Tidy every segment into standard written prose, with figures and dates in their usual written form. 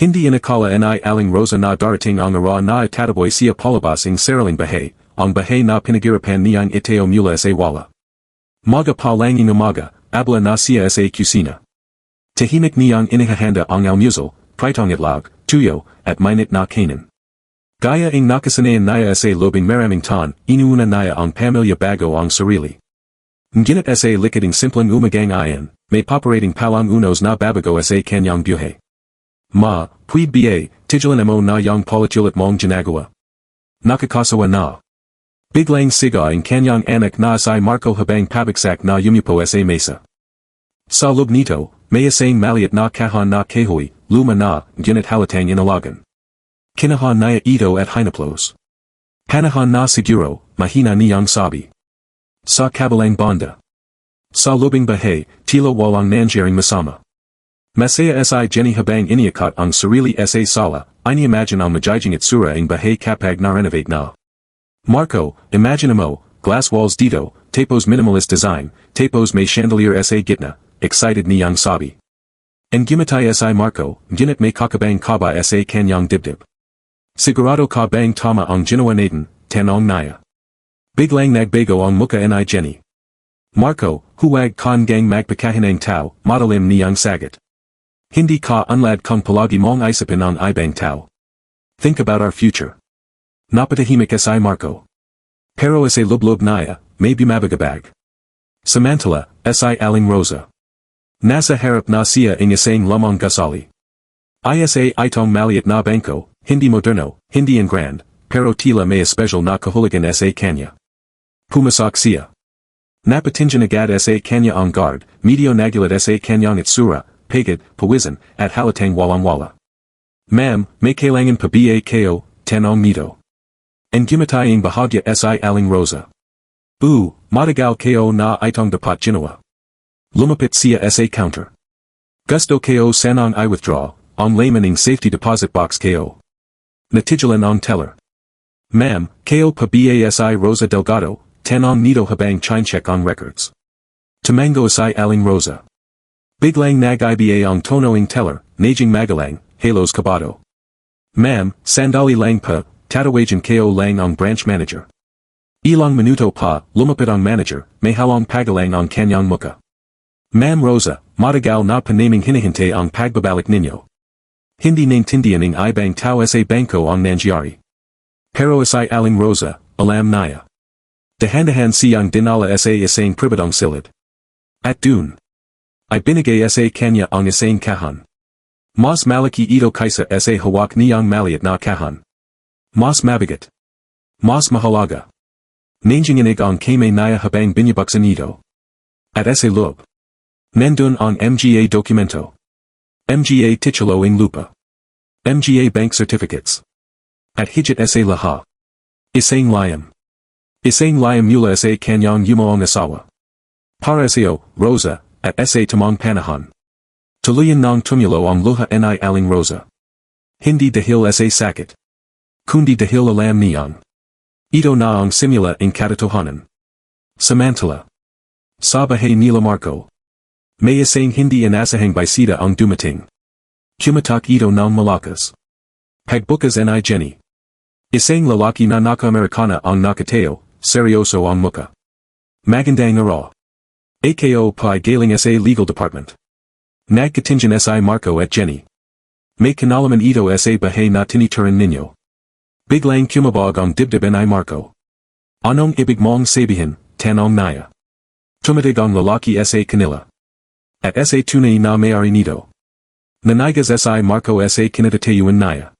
Hindi inakala ni aling Rosa na darating ang araw na Tinaboy siya palabasing sariling Bahay, ang Bahay na pinagirapan niyang iteo mula sa wala. Maga pa langing umaga, abla na siya sa kusina. Tahimik niyang inihahanda ang almusal, pritong itlog, tuyo, at mainit na kanin. Gaya ang nakasanayan niya sa lobing maraming tan, inuuna niya ang pamilya bago ang sarili. Ngunit sa likading simpleng umagang ayan, may paparating palang unos na babago sa kanyang buhay. Puwid ba, tigilan mo na yang politulit mong ginagawa. Nakakasawa na. Biglang siga ang kanyang anak na si Marco habang pabagsak na yumipo sa mesa. Sa loob nito, may isang maliit na kahon na kahoy, luma na, ngunit halatang inalagan. Kinahan niya ito at hinaplos. Panahon na siguro, mahina niyang sabi. Sa kabilang banda. Sa lobing Bahay, tila walang nangyaring masama. Masaya si Jenny habang iniakat ang sarili sa sala, ini-imagine ang magiging itsura ang Bahay kapag na-renovate na. Marco, imagine mo, glass walls dito, tapos minimalist design, tapos may chandelier sa gitna, excited niyang sabi. Ang gimatay si Marco, ngunit may kakabang kaba sa kanyang dibdib. Sigurado ka bang tama ang ginawa natin, tanong niya. Biglang nagbago ang muka ni Jenny. Marco, huwag kang gang magpakahinang tao, madalim niyang sagot. Hindi ka unlad kung palagi mong isipin ang ibang tao. Think about our future. Napatahimik si Marco. Pero sa lublob niya, may bumabagabag. Samantala, si aling Rosa. Nasa harap na siya ang isang lamang gasali. Isa itong maliit na bangko, hindi moderno, hindi en grand, pero tila may special na kahulugan sa kanya. Pumasok siya. Napatingin agad sa kanya ang guard, medyo nagulat sa kanyang itsura, pagod, pawisan, at halatang walang-wala. Ma'am, may kailangan pa ba kayo, tanong nito. Ang gimatay ang bahagya si aling Rosa. Matagal kayo na itong dapat ginawa. Lumapit siya sa counter. Gusto kayo sanang i-withdraw, ang layman ng safety deposit box kayo. Natigilan ang teller. Ma'am, kayo pa ba si Rosa Delgado, tanong nito habang chinecheck ang records. Tumango si aling Rosa. Biglang nag-iba ang tono ng teller, naging magalang, halos kabado. Ma'am, sandali lang pa, tatawagan kayo lang ang branch manager. Ilang minuto pa, lumapit ang manager, may halong pagalang ang kanyang muka. Ma'am Rosa, matagal na panaming hinihintay ang pagbabalik ninyo. Hindi naintindihan ng ibang tao sa bangko ang nangyari. Pero si aling Rosa, alam niya. Dahan-dahan siyang dinala sa isang pribadong silid. At dun. Ay binigay sa kanya ang isang kahon. Mas malaki ito kaysa sa hawak niyang maliit na kahon. Mas mabigat. Mas mahalaga. Nanginginig ang kamay niya habang binibuksan ito. At sa loob. Nandun ang MGA dokumento. MGA titulo ng lupa. MGA bank certificates. At higit sa lahat. Isang layam. Isang layam mula sa kanyang yumaong asawa. Para sa'yo, Rosa, at sa tamang panahon. Tuluyan ng tumulo ang luha ni aling Rosa. Hindi dahil sa sakit. Kundi dahil alam niyang. Ito na ang simula ng katotohanan. Samantala. Sa Bahay nila Marco. May isang hindi inasahang bisita ang dumating. Kumatak ito ng malakas. Pagbukas ni Jenny. Isang lalaki na naka-Amerikana ang nakatayo, seryoso ang muka. Magandang araw. AKO pa galing sa legal department. Nagkatingin si Marco at Jenny. May kinalaman ito sa Bahay na tinituran ninyo. Biglang kumabog ang dibdib ni Marco. Anong ibig mong sabihin, tanong niya. Tumatig ang lalaki sa kanila. At sa tunay na may-ari nito. Nanigas si Marco sa kinatatayuan niya.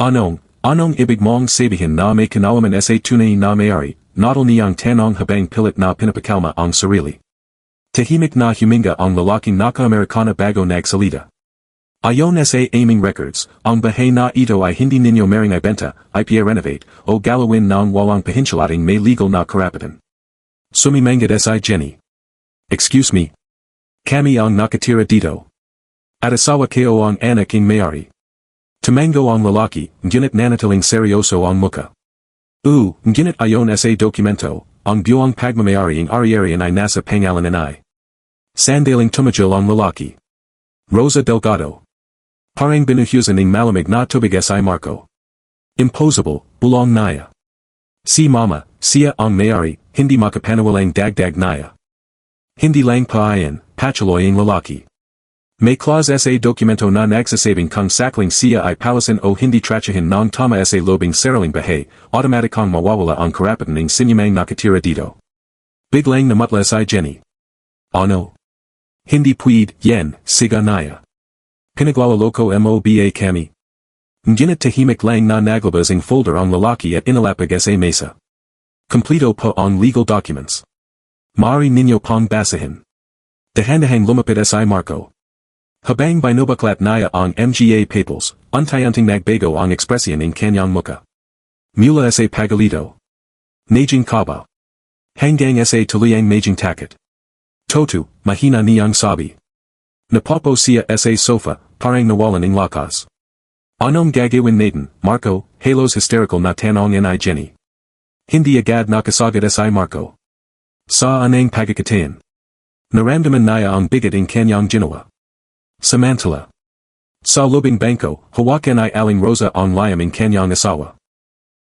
Anong ibig mong sabihin na may kinalaman sa tunay na may-ari, nadal niyang tanong habang pilit na pinapakalma ang sarili. Tahimik na huminga ang lalaking naka-Amerikana bago nagsalita. Ayon sa aming records, ang Bahay na ito ay hindi ninyo maring ibenta, ipa-renovate, o galawin ng walang pahintsalating may legal na karapatan. Sumimangad si Jenny. Excuse me. Kami ang nakatira dito. At asawa kayo ang anak ng may-ari. Tumango ang lalaki, ngunit nanatiling seryoso ang muka. Ngunit ayon sa dokumento, ang buong pagmamayari ng ari-arian ay nasa pangalan ni. Sandaling tumajil ang lalaki. Rosa Delgado. Parang binuhusan ng malamig na tubig si Marco. Imposable, bulong naya. Si mama, siya ang may-ari, hindi makapanawalang dagdag naya. Hindi lang paayan, patuloy ang lalaki. May clause sa dokumento na nagsasabing kung sakling siya ay palasan o hindi trachahin ng tama sa lobing sariling bahay, automatikong mawawala ang karapatan ng sinyamang nakatira dito. Biglang namutla si Jenny. Ano? Hindi pwede, yan, siga naya. Pinaglaloloko moba kami. Ngunit tahimik lang na naglabas ang folder ang lalaki at inalapag sa mesa. Kompleto pa ang legal documents. Maaari ninyo pang basahin. Dahan-dahang lumapit si Marco. Habang binubaklat naya ang mga papers, unti-unting nagbago ang ekspresyon ng kanyang muka. Mula sa pagalito. Najing kaba. Hanggang sa tuluyang majing takot. Totu, mahina niyang sabi. Napopo siya sa sofa, parang nawalan ng lakas. Anong gagawin natin, Marco? Halos hysterical na tanong ni Jenny. Hindi agad nakasagad si Marco. Sa anang pagkakatayan. Naramdaman naya ang bigat ng kanyang ginawa. Samantala. Sa lobing bangko, hawakan ay aling Rosa ang layam ng kanyang asawa.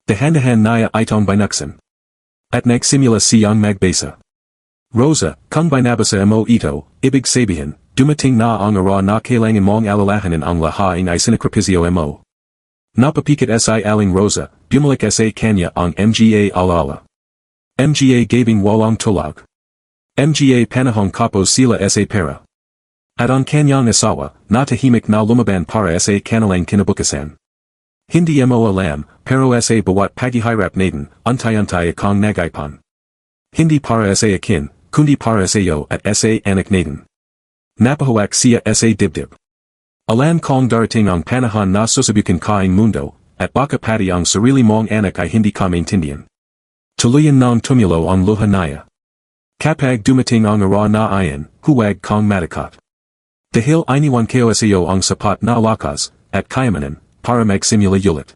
Dahan-dahan naya itong binuksan. At nagsimula siyang magbasa. Rosa, kung binabasa mo ito, ibig sabihin, dumating na ang araw na kailangan mong alalahanin ang lahain ay sinakripisyo mo. Napapikat si aling Rosa, bumalik sa kanya ang mga alaala. Mga gabing walang tulog. Mga panahon kapos sila sa pera. At ang kanyang asawa, natahimik na lumaban para sa kanilang kinabukasan. Hindi mo alam, pero sa bawat paghihirap natin, unti-unti akong nagaipan. Hindi para sa akin, kundi para sa iyo at sa anak natin. Napahawak siya sa dibdib. Alam kong darating ang panahon na susubukan ka ang mundo, at baka pati ang sarili mong anak ay hindi ka maintindihan. Tuluyan ng tumulo ang luha naya. Kapag dumating ang araw na ayan, huwag kong matakot. Dahil iniwan kayo sa iyo ang sapat na lakas, at kayamanan, para magsimula ulit.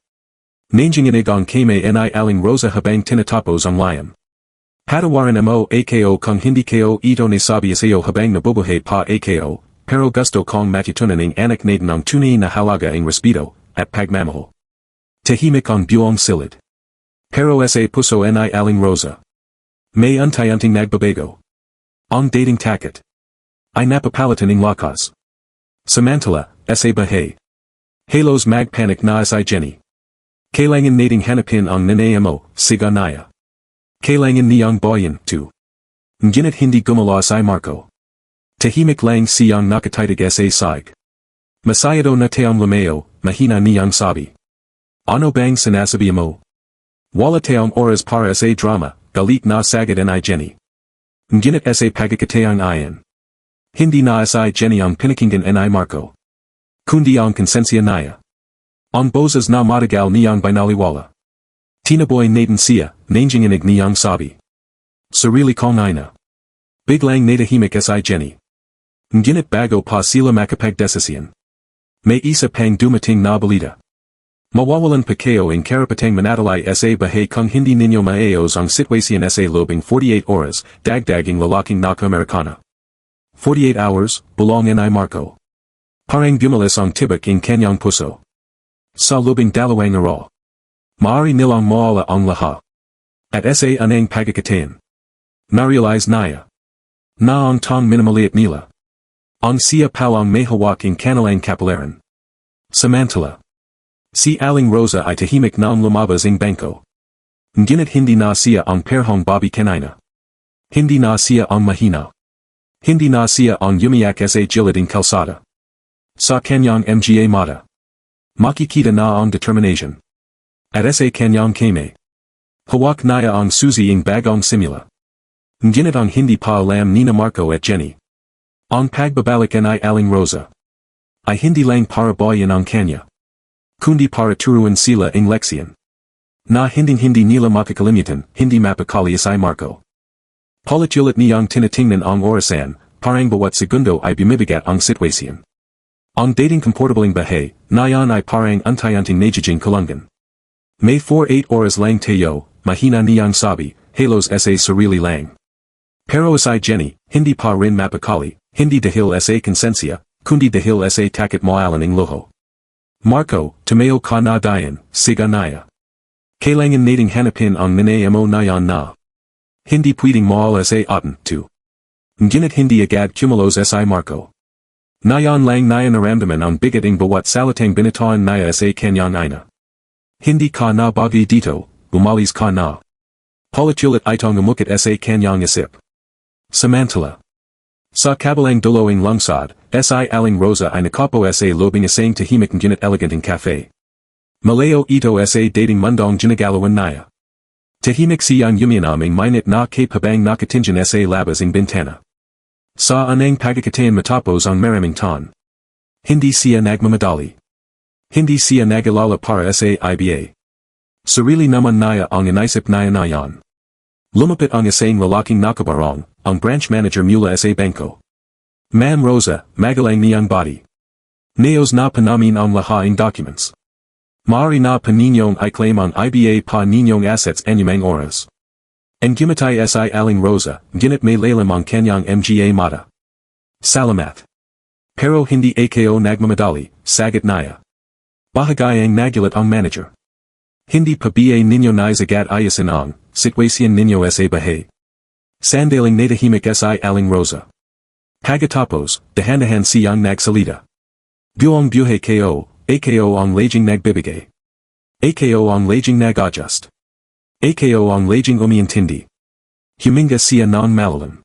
Nanginginig ang kame ni aling Rosa habang tinatapos ang layam. Patawaran mo ako kung hindi kayo ito nasabi sa iyo habang nabubuhay pa ako, pero gusto kong matutunan ng anak natin ang tunay na halaga ang respeto, at pagmamahal. Tahimik ang buong silid. Pero sa puso ni aling Rosa. May unti-unting nagbabago. Ang dating takot. Ay napapalitan ng lakas. Samantala, sa bahay. Halos magpanic na si Jenny. Kailangan nating hanapin ang nanay mo, siga naya. Kailangan niyang boyan, too. Ngunit hindi gumalaw si Marco. Tahimik lang siyang nakatitig sa side. Masyado na tayong lumayo, mahina niyang sabi. Ano bang sinasabi mo? Wala tayong oras para sa drama, galit na sagad ni Jenny. Ngunit sa pagkakataong ayan. Hindi na si Jenny ang pinakinggan ni Marco. Kundi ang konsensya naya. Ang boses na matagal niyang binaliwala. Tinaboy natin siya, nanginginig niyang sabi. Sarili kong ina. Biglang natahimik si Jenny. Ngunit bago pa sila makapagdesisyon. May isa pang dumating na balita. Mawawalan pa kayo ang karapatang manatalay sa bahay kung hindi ninyo maayos ang sitwasyon sa lobing 48 oras, dagdaging lalaking naka-Amerikana. 48 hours, bulong ni Marco. Parang gumalis ang tibak ng kanyang puso. Sa lobing dalawang araw. Maaari nilang mawala ang lahat. At sa anang pagkakataon. Narealize naya. Na ang tong minamaliit nila. Ang siya palang may hawak ang kanilang kapalaran. Samantala. Si aling Rosa ay tahimik na ang lumabas ang bangko. Ngunit hindi na siya ang perhong babi kanina. Hindi na siya ang mahina. Hindi na siya ang yumiyak sa gilid ng kalsada. Sa kanyang mga mata. Makikita na ang determination. At sa kanyang kame. Hawak naya ang susi ng bagong simula. Ngunit ang hindi pa alam ni Marco at Jenny. Ang pagbabalik ni aling Rosa. Ay hindi lang para boyan ang kanya. Kundi para turuan sila ang leksyon. Na hindi nila makakalimutan, hindi mapakali si Marco. Paulit-ulit niyang tinatingnan ang orasan, parang bawat segundo ay bumibigat ang sitwasyon. Ang dating komportabling bahay, na yan ay parang unti-unting nagiging kulungan. May 48 oras lang tayo, mahina niyang sabi, halos sa sarili lang. Pero si Jenny, hindi pa rin mapakali, hindi dahil sa konsensya, kundi dahil sa takot moalan ng luho. Marco, tumayo ka na dayan, siga naya. Kailangan nating hanapin ang nanay mo na yan na. Hindi pwedeng maalas ay atin, to. Ngunit hindi agad kumulos si Marco. Nayan lang naya naramdaman ang bigating bawat salitang binitawan naya sa kanyang ina. Hindi ka na bagay dito, umalis ka na. Paulit-ulit itong umukit sa kanyang isip. Samantala. Sa kabilang dulawing lungsod, si Aling Rosa ay nakapo sa lobing isang tahimik ngunit eleganteng cafe. Malayo ito sa dating mundong ginagalawan naya. Tahimik siyang yumianaming mainit na cape habang nakatingin sa labas ng bintana. Sa anang pagkakataon matapos ang maraming taon. Hindi siya nagmamadali. Hindi siya nagalala para sa iba. Sarili naman naya ang inaisip naya na yan. Lumapit ang isang lalaking nakabarong, ang branch manager mula sa bangko. Ma'am Rosa, magalang niyang body. Naos na pa namin ang lahaing documents. Maaari na pa ninyong i-claim ang IBA pa ninyong assets anumang oras. En gimatay si Aling Rosa, ginit may lalam ang kanyang mga mata. Salamat. Pero hindi ako nagmamadali, sagot naya. Bahagayang nagulat ang manager. Hindi pa ba ninyo nais agad ayasin ang sitwasyon ninyo sa Bahay. Sandaling natahimik si Aling Rosa. Pagkatapos, dahan-dahan siyang nagsalita. Buong buhay ko, ako ang laging nagbibigay. Ako ang laging nag-adjust. Ako ang laging umiintindi. Huminga siya ng malalim.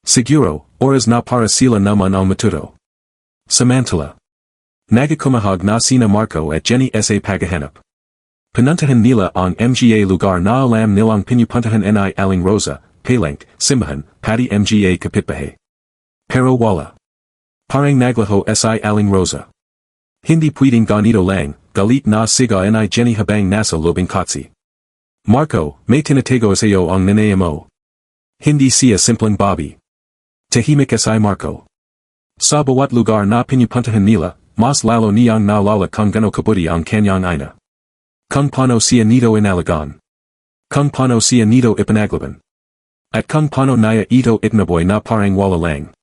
Siguro, oras na para sila naman ang matuto. Samantala. Nagakumahag na sina Marco at Jenny sa paghahanap. Pinuntahan nila ang mga lugar na alam nilang pinupuntahan ni Aling Rosa, Palank, Simbahan, pati mga kapitbahay. Pero wala. Parang naglaho si Aling Rosa. Hindi pwedeng ganito lang, galit na siga ni Jenny habang nasa lobing kotse. Marco, may tinatago sa iyo ang nanay mo. Hindi siya simpleng Bobby. Tahimik si Marco. Sa bawat lugar na pinupuntahan nila, mas lalo niyang naalala kung gano kabuti ang kanyang ina. Kung paano siya nito inalagaan. Kung paano siya nito ipanaglaban. At kung paano niya ito itinaboy na parang wala lang.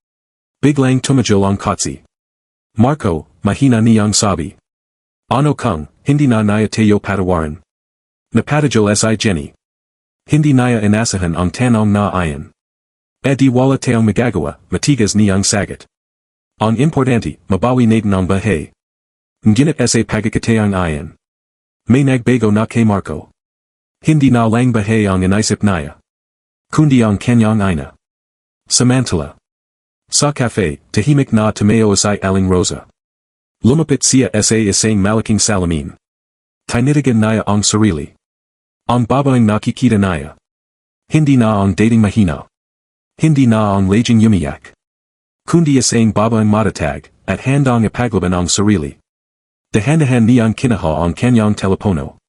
Biglang tumajol ang kotse. Marco, mahina niyang sabi. Ano kung, hindi na niya tayo patawarin. Napatajol si Jenny. Hindi niya inasahan ang tanong na ayan. Di wala tayong magagawa, matigas niyang sagot. Ang importante, mabawi natin ang Bahay. Ngunit sa pagkakataong ayan. May nagbago na kay Marco. Hindi na lang Bahay ang inaisip niya. Kundi ang kanyang ina. Samantala. Sa cafe, tahimik na tumayo si Aling Rosa. Lumapit siya sa isang malaking salamin. Tinitigan niya ang sarili. Ang babaeng nakikita niya. Hindi na ang dating mahina. Hindi na ang laging umiyak. Kundi isang babaeng matatag, at handang ipaglaban ang sarili. Dahan-dahan niyang kinaha ang kanyang telepono.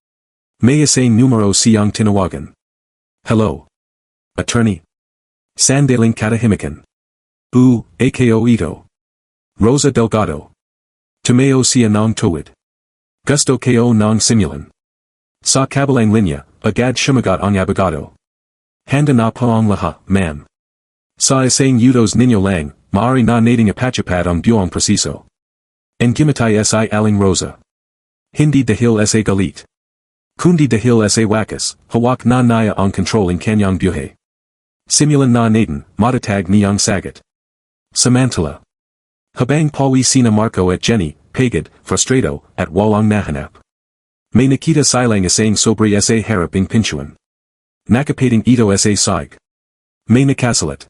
May isang numero siyang tinawagan. Hello. Attorney. Sandaling katahimikan. Ako ito. Rosa Delgado. Tumayo siya ng tuwid. Gusto ko ng simulan. Sa kabilang linya, agad sumagot ang abogado. Handa na po ang lahat, ma'am. Sa isang utos ninyo lang, maaari na nating ipatupad ang buong proseso. En gimatay si Aling Rosa. Hindi dahil sa galit. Kundi dahil sa wakas, hawak na niya ang controlling kanyang buhay. Simulan na natin, matatag niyang sagot. Samantala. Habang pawi sina Marco at Jenny, pagod, frustrado, at walang nahanap. May nakita silang isang sobre sa haraping pintuan. Nakapating ito sa sag. May nakasalat.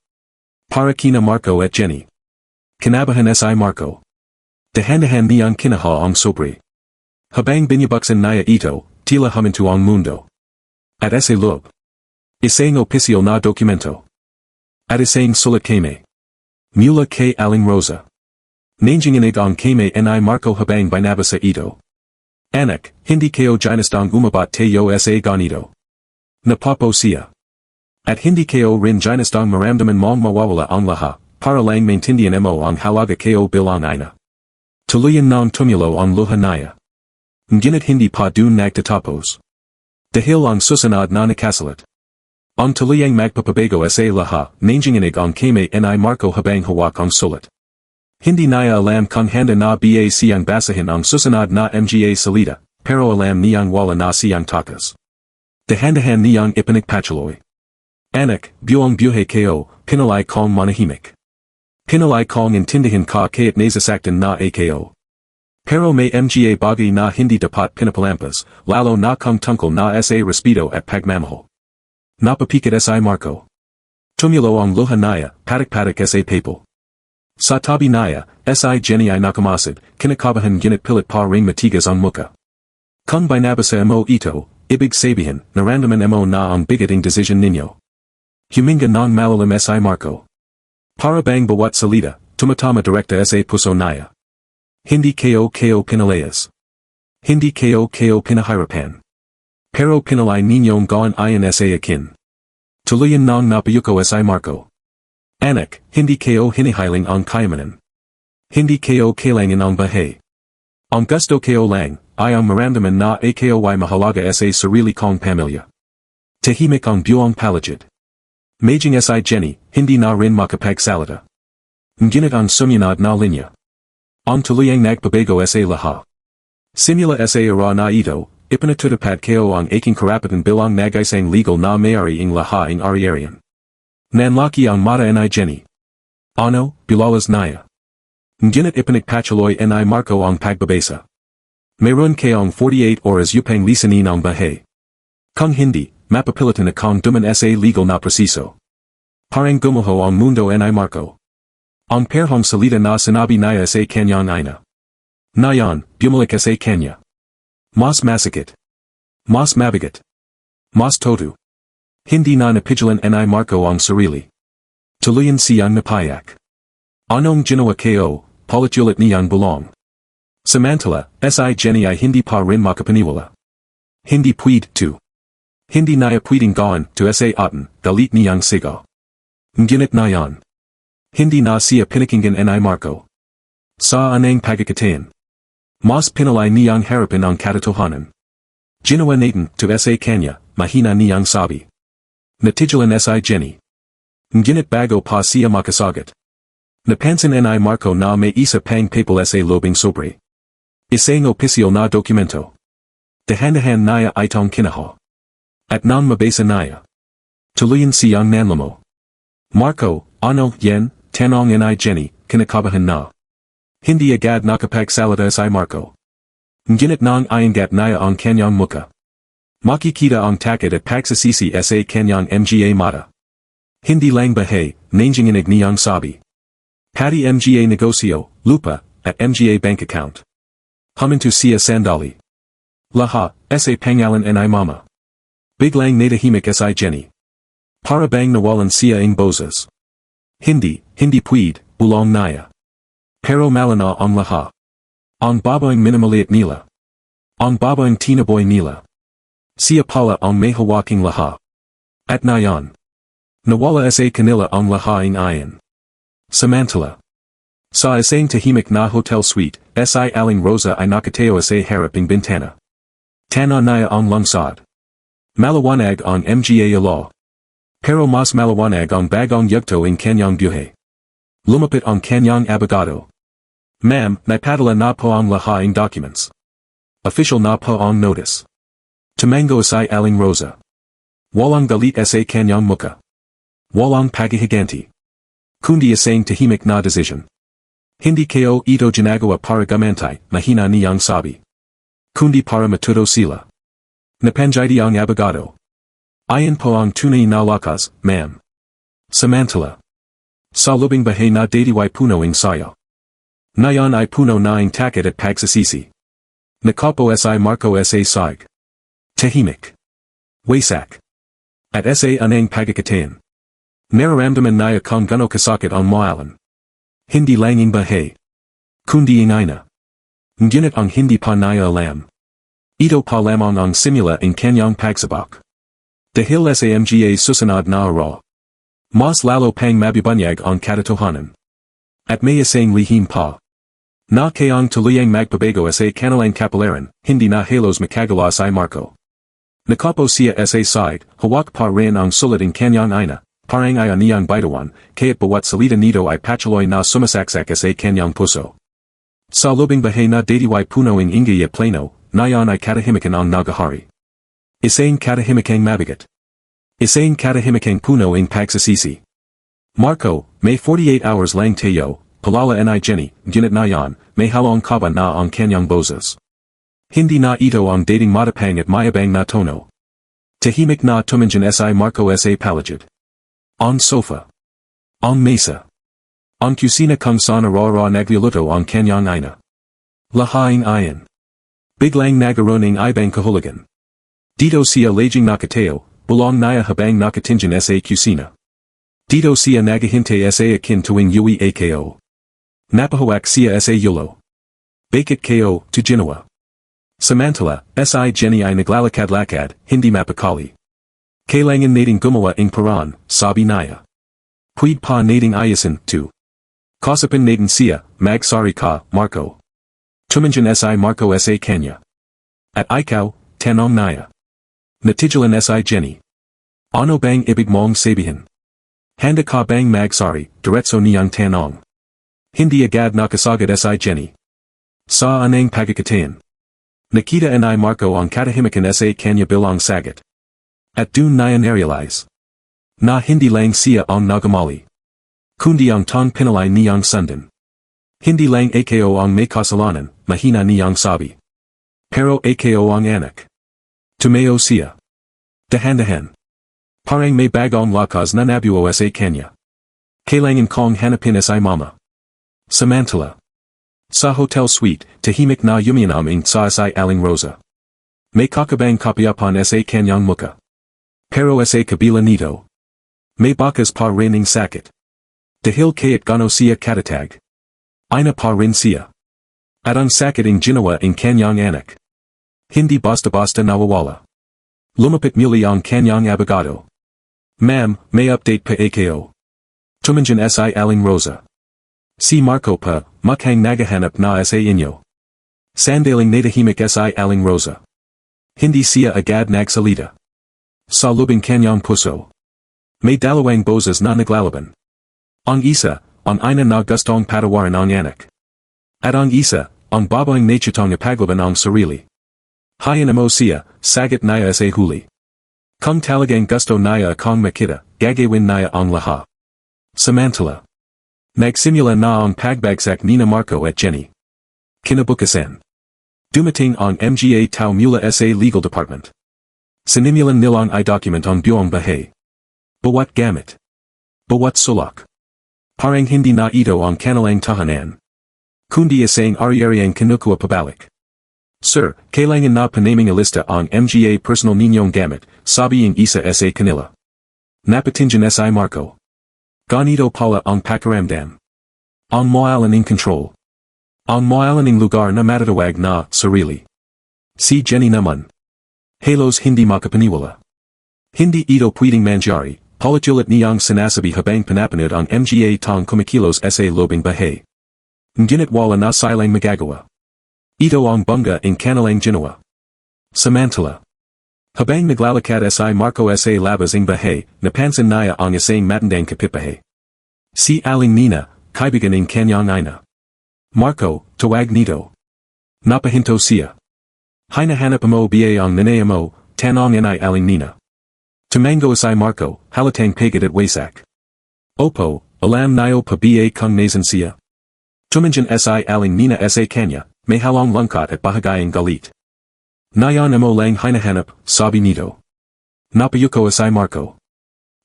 Para kina Marco at Jenny. Kinabahan si Marco. Dahan-dahan niyang kinaha ang sobre. Habang binabuksan niya ito, tila huminto ang mundo. At sa loob. Isang opisyal na dokumento. At isang sulat kame. Mula kay Aling Rosa. Nanginginig ang kame ni Marco habang binabasa ito. Anak, hindi kayo ginastang umabat tayo sa ganito. Napapo siya. At hindi kayo rin ginastang maramdaman mong mawawala ang lahat, para lang maintindihan mo ang halaga kayo bilang ina. Tuluyan ng tumulo ang luha niya. Ngunit hindi pa dun nagtatapos. Dahil ang susunod na nakasalat. Ang tuluyang magpapabago sa lahat, nanginginig ang kame ni Marco habang hawak ang sulat. Hindi naya alam kung handa na ba siyang basahin ang susunod na mga salita, pero alam niyang wala na siyang takas. Dahan-dahan niyang ipinagpatuloy. Anak, buong buhay ko, pinalay kong manahimik. Pinalay kong intindihin ka kaya't nasasaktan na ako. Pero may mga bagay na hindi dapat pinapalampas, lalo na kung tungkol na sa respeto at pagmamahal. Napapikit sa Marco. Tumulo ang luha naya, patak-patak sa papo. Sa tabi naya, si Jenny ay nakamasid, kinakabahan ginit pilit pa ring matigas ang muka. Kung binabasa mo ito, ibig sabihin, naramdaman mo na ang bigating decision ninyo. Huminga ng malalim si Marco. Para bang bawat salita, tumatama direkta sa puso naya. Hindi ko pinalayas. Hindi ko pinahirapan. Pero pinalay ninyong gawin ayon sa akin. Tuluyan ng napayuko si Marco. Anak, hindi ko hinihiling ang kayamanan. Hindi ko kailangan ang bahay. Ang gusto ko lang, ay ang maramdaman na ako ay mahalaga sa sarili kong pamilya. Tahimik ang buong palagid. Maging si Jenny, hindi na rin makapagsalita. Ngunit ang sumunod na linya. Ang tuluyang nagbabago sa lahat. Simula sa ara na ito, ipinatutupad ko ang aking karapatan bilang nag-isang legal na may-ari ang lahat ng ari-arian. Nanlaki ang mata ni Jenny. Ano, bilalas naya. Ngunit ipinagpatuloy ni Marco ang pagbabasa. Mayroon kayong 48 oras upang lisanin ang bahay. Kung hindi, mapapilitan akong duman sa legal na proseso. Parang gumuho ang mundo ni Marco. Ang perhong salita na sinabi niya sa kanyang ina. Nayon, bumalik sa kanya. Mas masakit. Mas mabigat. Mas toto. Hindi na napigilan ni Marco ang sarili. Tuluyan siyang napayak. Anong ginawa ko, paulit-ulit niyang bulong. Samantala, si Jenny ay hindi pa rin makapaniwala. Hindi pwede to. Hindi niya pwedeng gawin to sa atin, dalit niyang sigaw. Ngunit na yan. Hindi na siya pinakinggan ni Marco. Sa anang pagkakatain. Mas pinalay niyang harapin ang katotohanan. Ginawa natin to sa kanya, mahina niyang sabi. Natigilan si Jenny. Ngunit bago pa siya makasagot. Napansin ni Marco na may isa pang papel sa lobing sobre. Isang opisyal na dokumento. Dahan-dahan niya itong kinaha. At nang mabasa niya. Tuluyan siyang nanlamo. Marco, ano yan, tanong ni Jenny, kinakabahan na. Hindi agad nakapagsalita si Marco. Ngunit nang iangat niya ang kanyang muka. Makikita ang takot at pagsasisi sa kanyang mga mata. Hindi lang bahay, nanginginig niyang sabi. Pati mga negosyo, lupa, at mga bank account. Huminto siya sandali. Lahat, sa pangalan ni mama. Biglang natahimik si Jenny. Para bang nawalan siya ang boses. Hindi pwede, bulong niya. Pero malana ang lahat. Ang babaeng minamaliit nila. Ang babaeng Tinaboy nila. Siya pala ang may hawaking lahat. At nayon. Nawala sa kanila ang lahat ng ayan. Samantala. Sa isang tahimik na hotel suite, si Aling Rosa ay nakatayo sa harap ng bintana. Tana niya ang lungsod. Maliwanag ang mga law. Pero mas maliwanag ang bagong yugto ng kanyang buhay. Lumapit ang kanyang abogado. Ma'am, naipadala na po ang lahat ng documents. Official na po ang notice. Tumango si Aling Rosa. Walang galit sa kanyang muka. Walang paghihiganti. Kundi isang tahimik na decision. Hindi ko ito ginagawa para gamantay, mahina niyang sabi. Kundi para matuto sila. Napanjidi ang abogado. Ayon po ang tunay na lakas, ma'am. Samantala. Sa lubing bahay na datiway puno ng sayo. Nayon ay puno na ang takot at pagsasisi. Nakapo si Marco sa sag. Tahimik. Wasak. At sa anang pagkakatain. Nararamdaman niya kung gano kasakit ang maalan. Hindi lang ang bahay. Kundi ang ina. Ngunit ang hindi pa niya alam. Ito pa lamang ang simula ng kanyang pagsabak. Dahil sa mga susunod na araw. Mas lalo pang mabubunyag ang katotohanan. At may isang lihim pa. Na kayang tuluyang magbabago sa kanilang kapalaran, hindi na halos makagawa si Marco. Nakapo siya sa side, hawak pa rin ang sulat ng kanyang ina, Parang ay niyang bitawan, kaya't bawat salita nito ay patuloy na sumasaksak sa kanyang puso. Sa lobing bahay na datiway puno ng ingay at plano, nayon ay katahimikan ang nagahari. Isang katahimikang mabigat. Isang katahimikang puno ng pagsasisi. Marco, may 48 hours lang tayo, palala ni Jenny, ginit na yan, may halong kaba na ang kanyang boses. Hindi na ito ang dating matapang at mayabang na tono. Tahimik na tuminjan si Marco sa palagid. On sofa. On mesa. On kusina kung saan ara nagluluto ang kanyang ina. Lahaing ayan. Biglang nagaroning ibang kahulugan. Dito siya laging nakateo, bulong niya habang nakatinjan sa kusina. Dito siya nagahinte sa akin tuwing ui ako. Napahawak siya sa yulo. Bakit ko to ginawa. Samantala, si Jenny ay naglalakad-lakad, hindi mapakali. Kailangan nating gumawa ng paraan, sabi niya. Pwede pa nating ayasin, too. Kausapin natin siya, magsari ka, Marco. Tuminjan si Marco sa kanya. At ikaw, tanong niya. Natijalan si Jenny. Ano bang ibig mong sabihin? Handa ka bang magsari, diretso niyang tanong. Hindi agad nakasagad si Jenny. Sa anang pagkakataon. Nakita ni Marco ang katahimikan sa kanya bilang sagat. At dun niya narealize. Na hindi lang siya ang nagamali. Kundi ang tong pinalay niyang sundan. Hindi lang ako ang may kasalanan, mahina niyang sabi. Pero ako ang anak. Tumayo siya. Dahan-dahan. Parang may bagong lakas na nabuo sa kanya. Kailangan kong hanapin si mama. Samantala. Sa hotel suite, tahimik na yuminom ang sa aling Rosa. May kakabang kapiyapan sa kanyang muka. Pero sa kabila nito. May bakas pa rin ng sakit. Dahil kaya't gano siya katatag. Ina pa rin siya. At ang sakit ang ginawa ang kanyang anak. Hindi basta-basta nawawala. Lumapit muli ang kanyang abogado. Ma'am, may update pa ako. Tuminjan si aling Rosa. Si Marco pa, mukhang nagahanap na sa inyo. Sandaling natahimik si aling Rosa. Hindi siya agad nagsalita. Sa lubing kanyang puso. May dalawang boses na naglalaban. Ang isa, ang ina na gustong patawarin ang anak. At ang isa, ang babaeng nachitong ipaglaban ang sarili. Hayan mo siya, sagat niya sa huli. Kung talagang gusto niya akong makita, gagawin niya ang lahat. Samantala. Nagsimula na ang pagbagsak ni Marco at Jenny. Kinabukasan. Dumating ang mga tao mula sa legal department. Sinimulan nilang i-document ang buong bahay. Bawat gamit. Bawat sulak. Parang hindi na ito ang kanilang tahanan. Kundi isang ari-ari ang kinukuha pabalik. Sir, kailangan na panaming ilista ang mga personal ninyong gamit, sabi ang isa sa kanila. Napatinjan si Marco. Ganito pala ang pakiramdam. Ang moalan ng control. Ang moalan ng lugar na matatawag na sarili. Si Jenny naman. Halos hindi makapaniwala. Hindi ito pwedeng mangyari, palatulit niyang sinasabi habang pinapanood ang mga tong kumikilos sa lobing bahay. Ngunit wala na silang magagawa. Ito ang bangga ng kanilang ginawa. Samantala. Habang naglalakad si Marco sa labas ng bahay, napansin niya ang isang matandang kapitbahay. Si Aling Nina, kaibigan ng kanyang ina. Marco, tawag nito. Napahinto siya. Hinahanap mo ba ang nanay mo, tanong ni Aling Nina. Tumango si Marco, halatang pagod at wasak. Opo, alam niyo pa ba kung nasan siya? Tuminjan si Aling Nina sa kanya, may halong lungkot at bahagayang galit. Nayon mo lang hinahanap, sabi nito. Napayuko si Marco.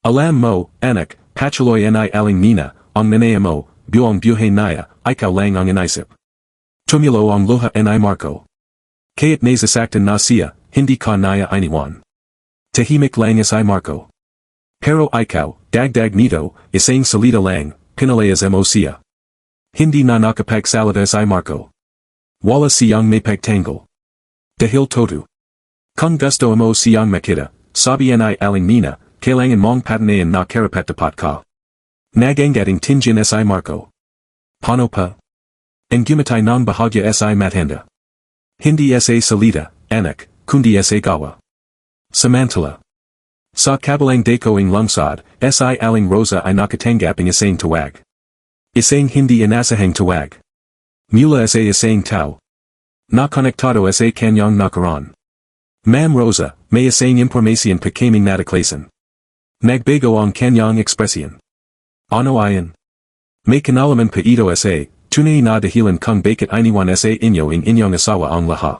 Alam mo, anak, patuloy ni Aling Nina, ang nanay mo, buong buhay niya, ikaw lang ang inisip. Tumulo ang luha ni Marco. Kaya't nasasaktan na siya, hindi ka niya iniwan. Tahimik lang si Marco. Pero ikaw, dagdag nito, isang salita lang, pinalayas mo siya. Hindi na nakapagsalita si Marco. Wala siyang may pagtanggol. Dahil todo. Kung gusto mo siyang makita, sabi ni Aling Nina, kailangan mong patanayan na karapat-dapat ka. Nagangating tinjan si Marco. Paano pa? Ang gumatay ng bahagya si matanda. Hindi sa salita, anak, kundi sa gawa. Samantala. Sa kabalang dako ing lungsod, si aling Rosa ay nakatanggap ng isang tawag. Isang hindi inasahang tawag. Mula sa isang tao. Na konektado sa kanyang nakaran. Ma'am Rosa, may isang impormasyon pa kaming nataklasan. Nagbago ang kanyang ekspresyon. Ano ayon? May kinalaman pa ito sa, tunay na dahilan kung bakit iniwan sa inyo ing inyong asawa ang lahat.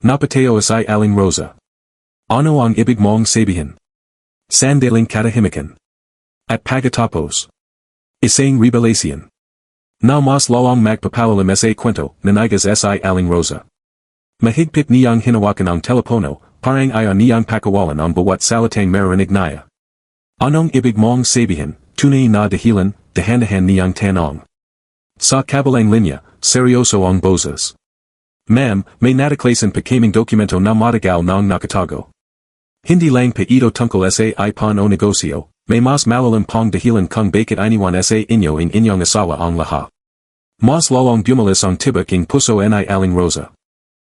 Napateo sa aling Rosa. Ano ang ibig mong sabihin? Sandaling katahimikan. At pagkatapos. Isang revelasyon. Na mas lawang magpapalalim sa kwento, nanigas sa aling Rosa. Mahigpit niyang hinawakan ang telepono, parang ayaw niyang pakawalan ang bawat salitang marinig niya. Anong ibig mong sabihin, tunay na dahilan, dahan-dahan niyang tanong. Sa kabilang linya, seryoso ang boses. Ma'am, may nataklasan pa kaming dokumento na matagal ng nakatago. Hindi lang pa ito tungkol sa ipon o negosyo, may mas malalim pang dahilan kung bakit iniwan sa inyo ing inyong asawa ang lahat. Mas lalong bumalis ang tibak ing puso ni aling Rosa.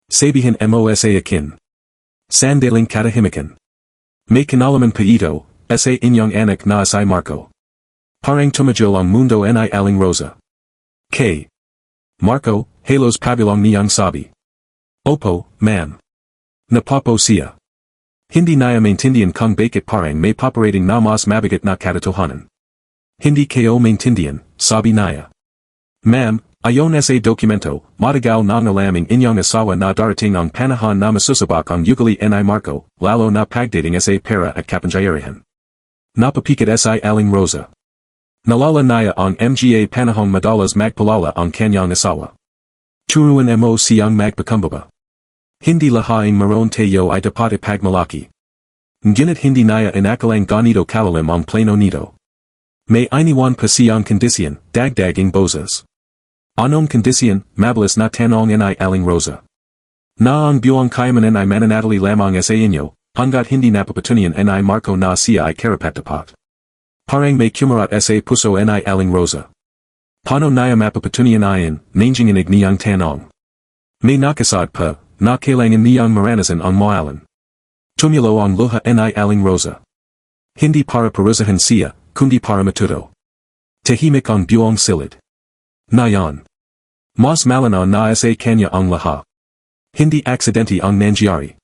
Sabihin mo sa akin. Sandaling katahimikan. May kinalaman pa ito, sa inyong anak na si Marco. Parang tumajil ang mundo ni aling Rosa. K. Marco, halos pabilong niyang sabi. Opo, ma'am. Napapo siya. Hindi niya maintindihan kung bakit parang may paparating na mas mabigat na katotohanan. Hindi kayo maintindihan, sabi niya. Ma'am, ayon sa dokumento, matagal na nalaming inyong asawa na darating ang panahon na masusubak ang ugali ni Marco, lalo na pagdating sa pera at kapangyarihan. Napapikat sa aling Rosa. Nalala niya ang mga panahong madalas magpalala ang kanyang asawa. Turuan mo siyang magpakumbaba. Hindi lahaing maroon tayo ay dapat ipagmalaki. Ngunit hindi niya inakalang ganito kalalim ang plano nito. May iniwan pa siyang kondisyon, dagdaging boses. Anong kondisyon, mabilis na tanong ni aling Rosa. Na ang buong kayamanan ay mananatili lamang sa inyo, hanggat hindi napapatunayan ni Marco na siya ay karapat-dapat. Parang may kumarat sa puso ni aling Rosa. Paano niya mapapatunayan ayon, nandiyan niyang tanong. May nakasad pa, na kailangan niyang maranasan ang maalan. Tumulo ang luha ni aling Rosa. Hindi para parusahan siya, kundi para matuto. Tahimik ang buong silid. Nayon. Mas malinaw na sa kanya ang lahat. Hindi aksidente ang nangyari.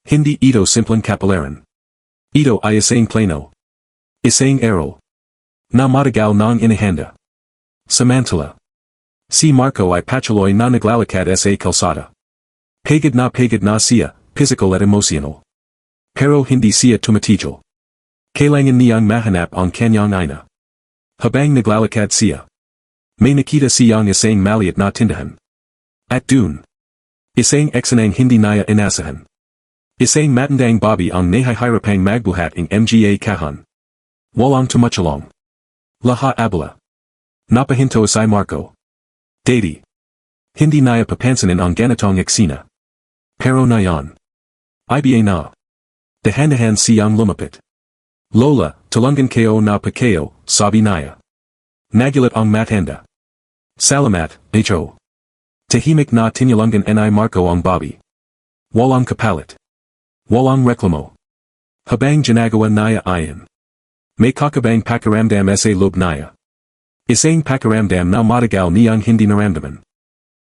Hindi ito simpleng kapalaran. Ito ay isang plano. Isang aral. Na matagal nang inihanda. Samantala. Si Marco ay patuloy na naglalakad sa kalsada. Pagod na siya, physical at emotional. Pero hindi siya tumatigil. Kailangan niyang mahanap ang kanyang ina. Habang naglalakad siya. May nakita siyang isang maliit na tindahan. At dun. Isang eksanang hindi niya inasahan. Isang matandang babi ang nahihirapang magbuhat ng mga kahon. Walang tumutulong. Lahat abala. Napahinto si Marco. Dati. Hindi niya papansinin ang ganitong eksena. Pero nayon. Iba na. Dahan-dahan siyang lumapit. Lola, tulungan kayo na pa kayo, sabi niya. Nagulat ang matanda. Salamat, H.O. Tahimik na tinulungan ni Marco ang babi. Walang kapalit. Walang reklamo. Habang ginagawa niya ayon. May kakabang pakiramdam sa loob niya. Isang pakiramdam na matagal niyang hindi naramdaman.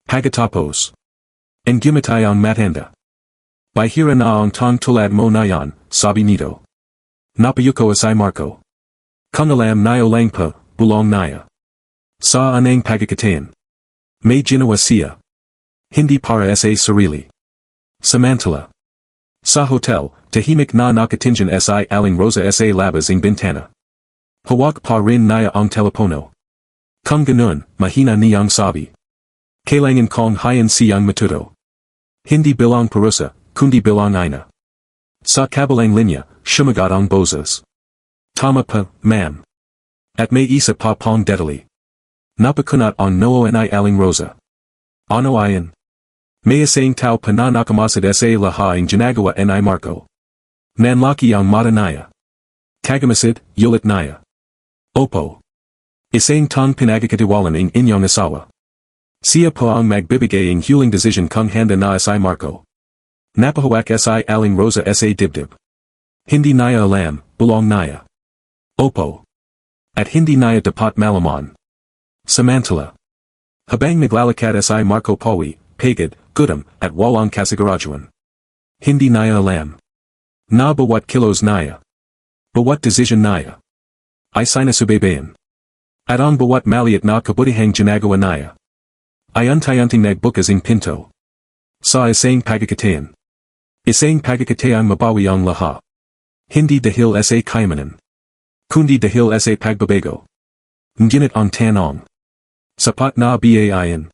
Pagkatapos. En gumatay ang matanda. Bahira na ang tong tulad mo na yan, sabi nito. Napayuko si Marco. Kung alam niyo lang pa, bulong niya. Sa anang pagkakataon. May ginawa siya. Hindi para sa sarili. Samantala. Sa hotel, tahimik na nakatingin si aling Rosa sa labas ng bintana. Hawak pa rin niya ang telepono. Kung ganun, mahina niyang sabi. Kailangan kong hayan siyang matuto. Hindi bilang parusa, kundi bilang ina. Sa kabilang linya, sumagot ang boses. Tama pa, ma'am. At may isa pa pang detalye. Napakunat ang noo ni aling Rosa. Ano ayon? May isang tao pa na nakamasad sa lahaing ginagawa ni Marco. Nanlaki ang mata niya. Kagamasid, yulit niya. Opo. Isang tong pinagkakatiwalan ng inyong asawa. Siya po ang magbibigay ng huling decision kung handa na si Marco. Napahawak si aling Rosa sa dibdib. Hindi naya alam, bulong naya. Opo. At hindi naya dapat malaman. Samantala. Habang naglalakad si Marco Pawi, pagod, gutom, at walang kasiguraduhan. Hindi naya alam. Na bawat kilos naya. Bawat decision naya. Ay sinasubaybayan. At ang bawat maliit na kabutihang ginagawa naya. Ay unti-unting nagbukasing pinto. Sa isang pagkakataon. Isang pagkakataong mabawi ang lahat. Hindi dahil sa kayamanan. Kundi dahil sa pagbabago. Ngunit ang tanong. Sapat na bayan.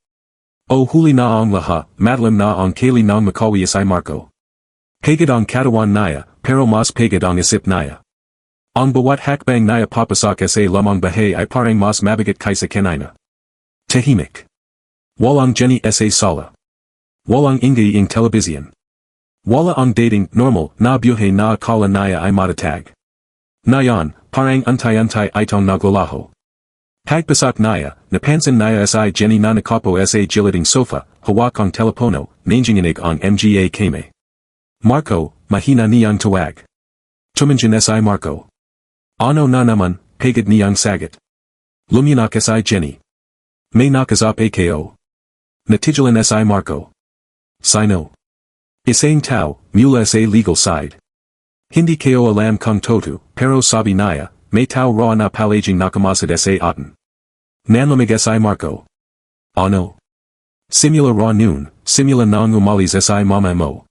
O huli na ang lahat, madalam na ang kali ng makawi si Marco. Pagod ang katawan naya, pero mas pagod ang isip naya. Ang bawat hakbang naya papasak sa lamang bahay ay parang mas mabigat kaysa kanina. Tahimik. Walang Jenny sa sala. Walang ingay ing telebisyon. Wala ang dating normal na buhay na akala naya ay matatag. Nayan, parang unti-unting itong naglalaho. Pagpasak naya, napansin naya si Jenny na nakapo sa giliding sofa, hawak ang telepono, nanginginig ang mga kame. Marco, mahina niyang tawag. Tumanjin si Marco. Ano na naman, pagod niyang sagot. Luminak si Jenny. May nakazap ako. Natigilan si Marco. Sino. Isang tao, mula sa legal side. Hindi ko alam kung toto, pero sabi naya, may tao raw na palaging nakamasad sa atin. Nanlamig si Marco. Ano? Simula raw noon, simula na ang umalis si mama mo.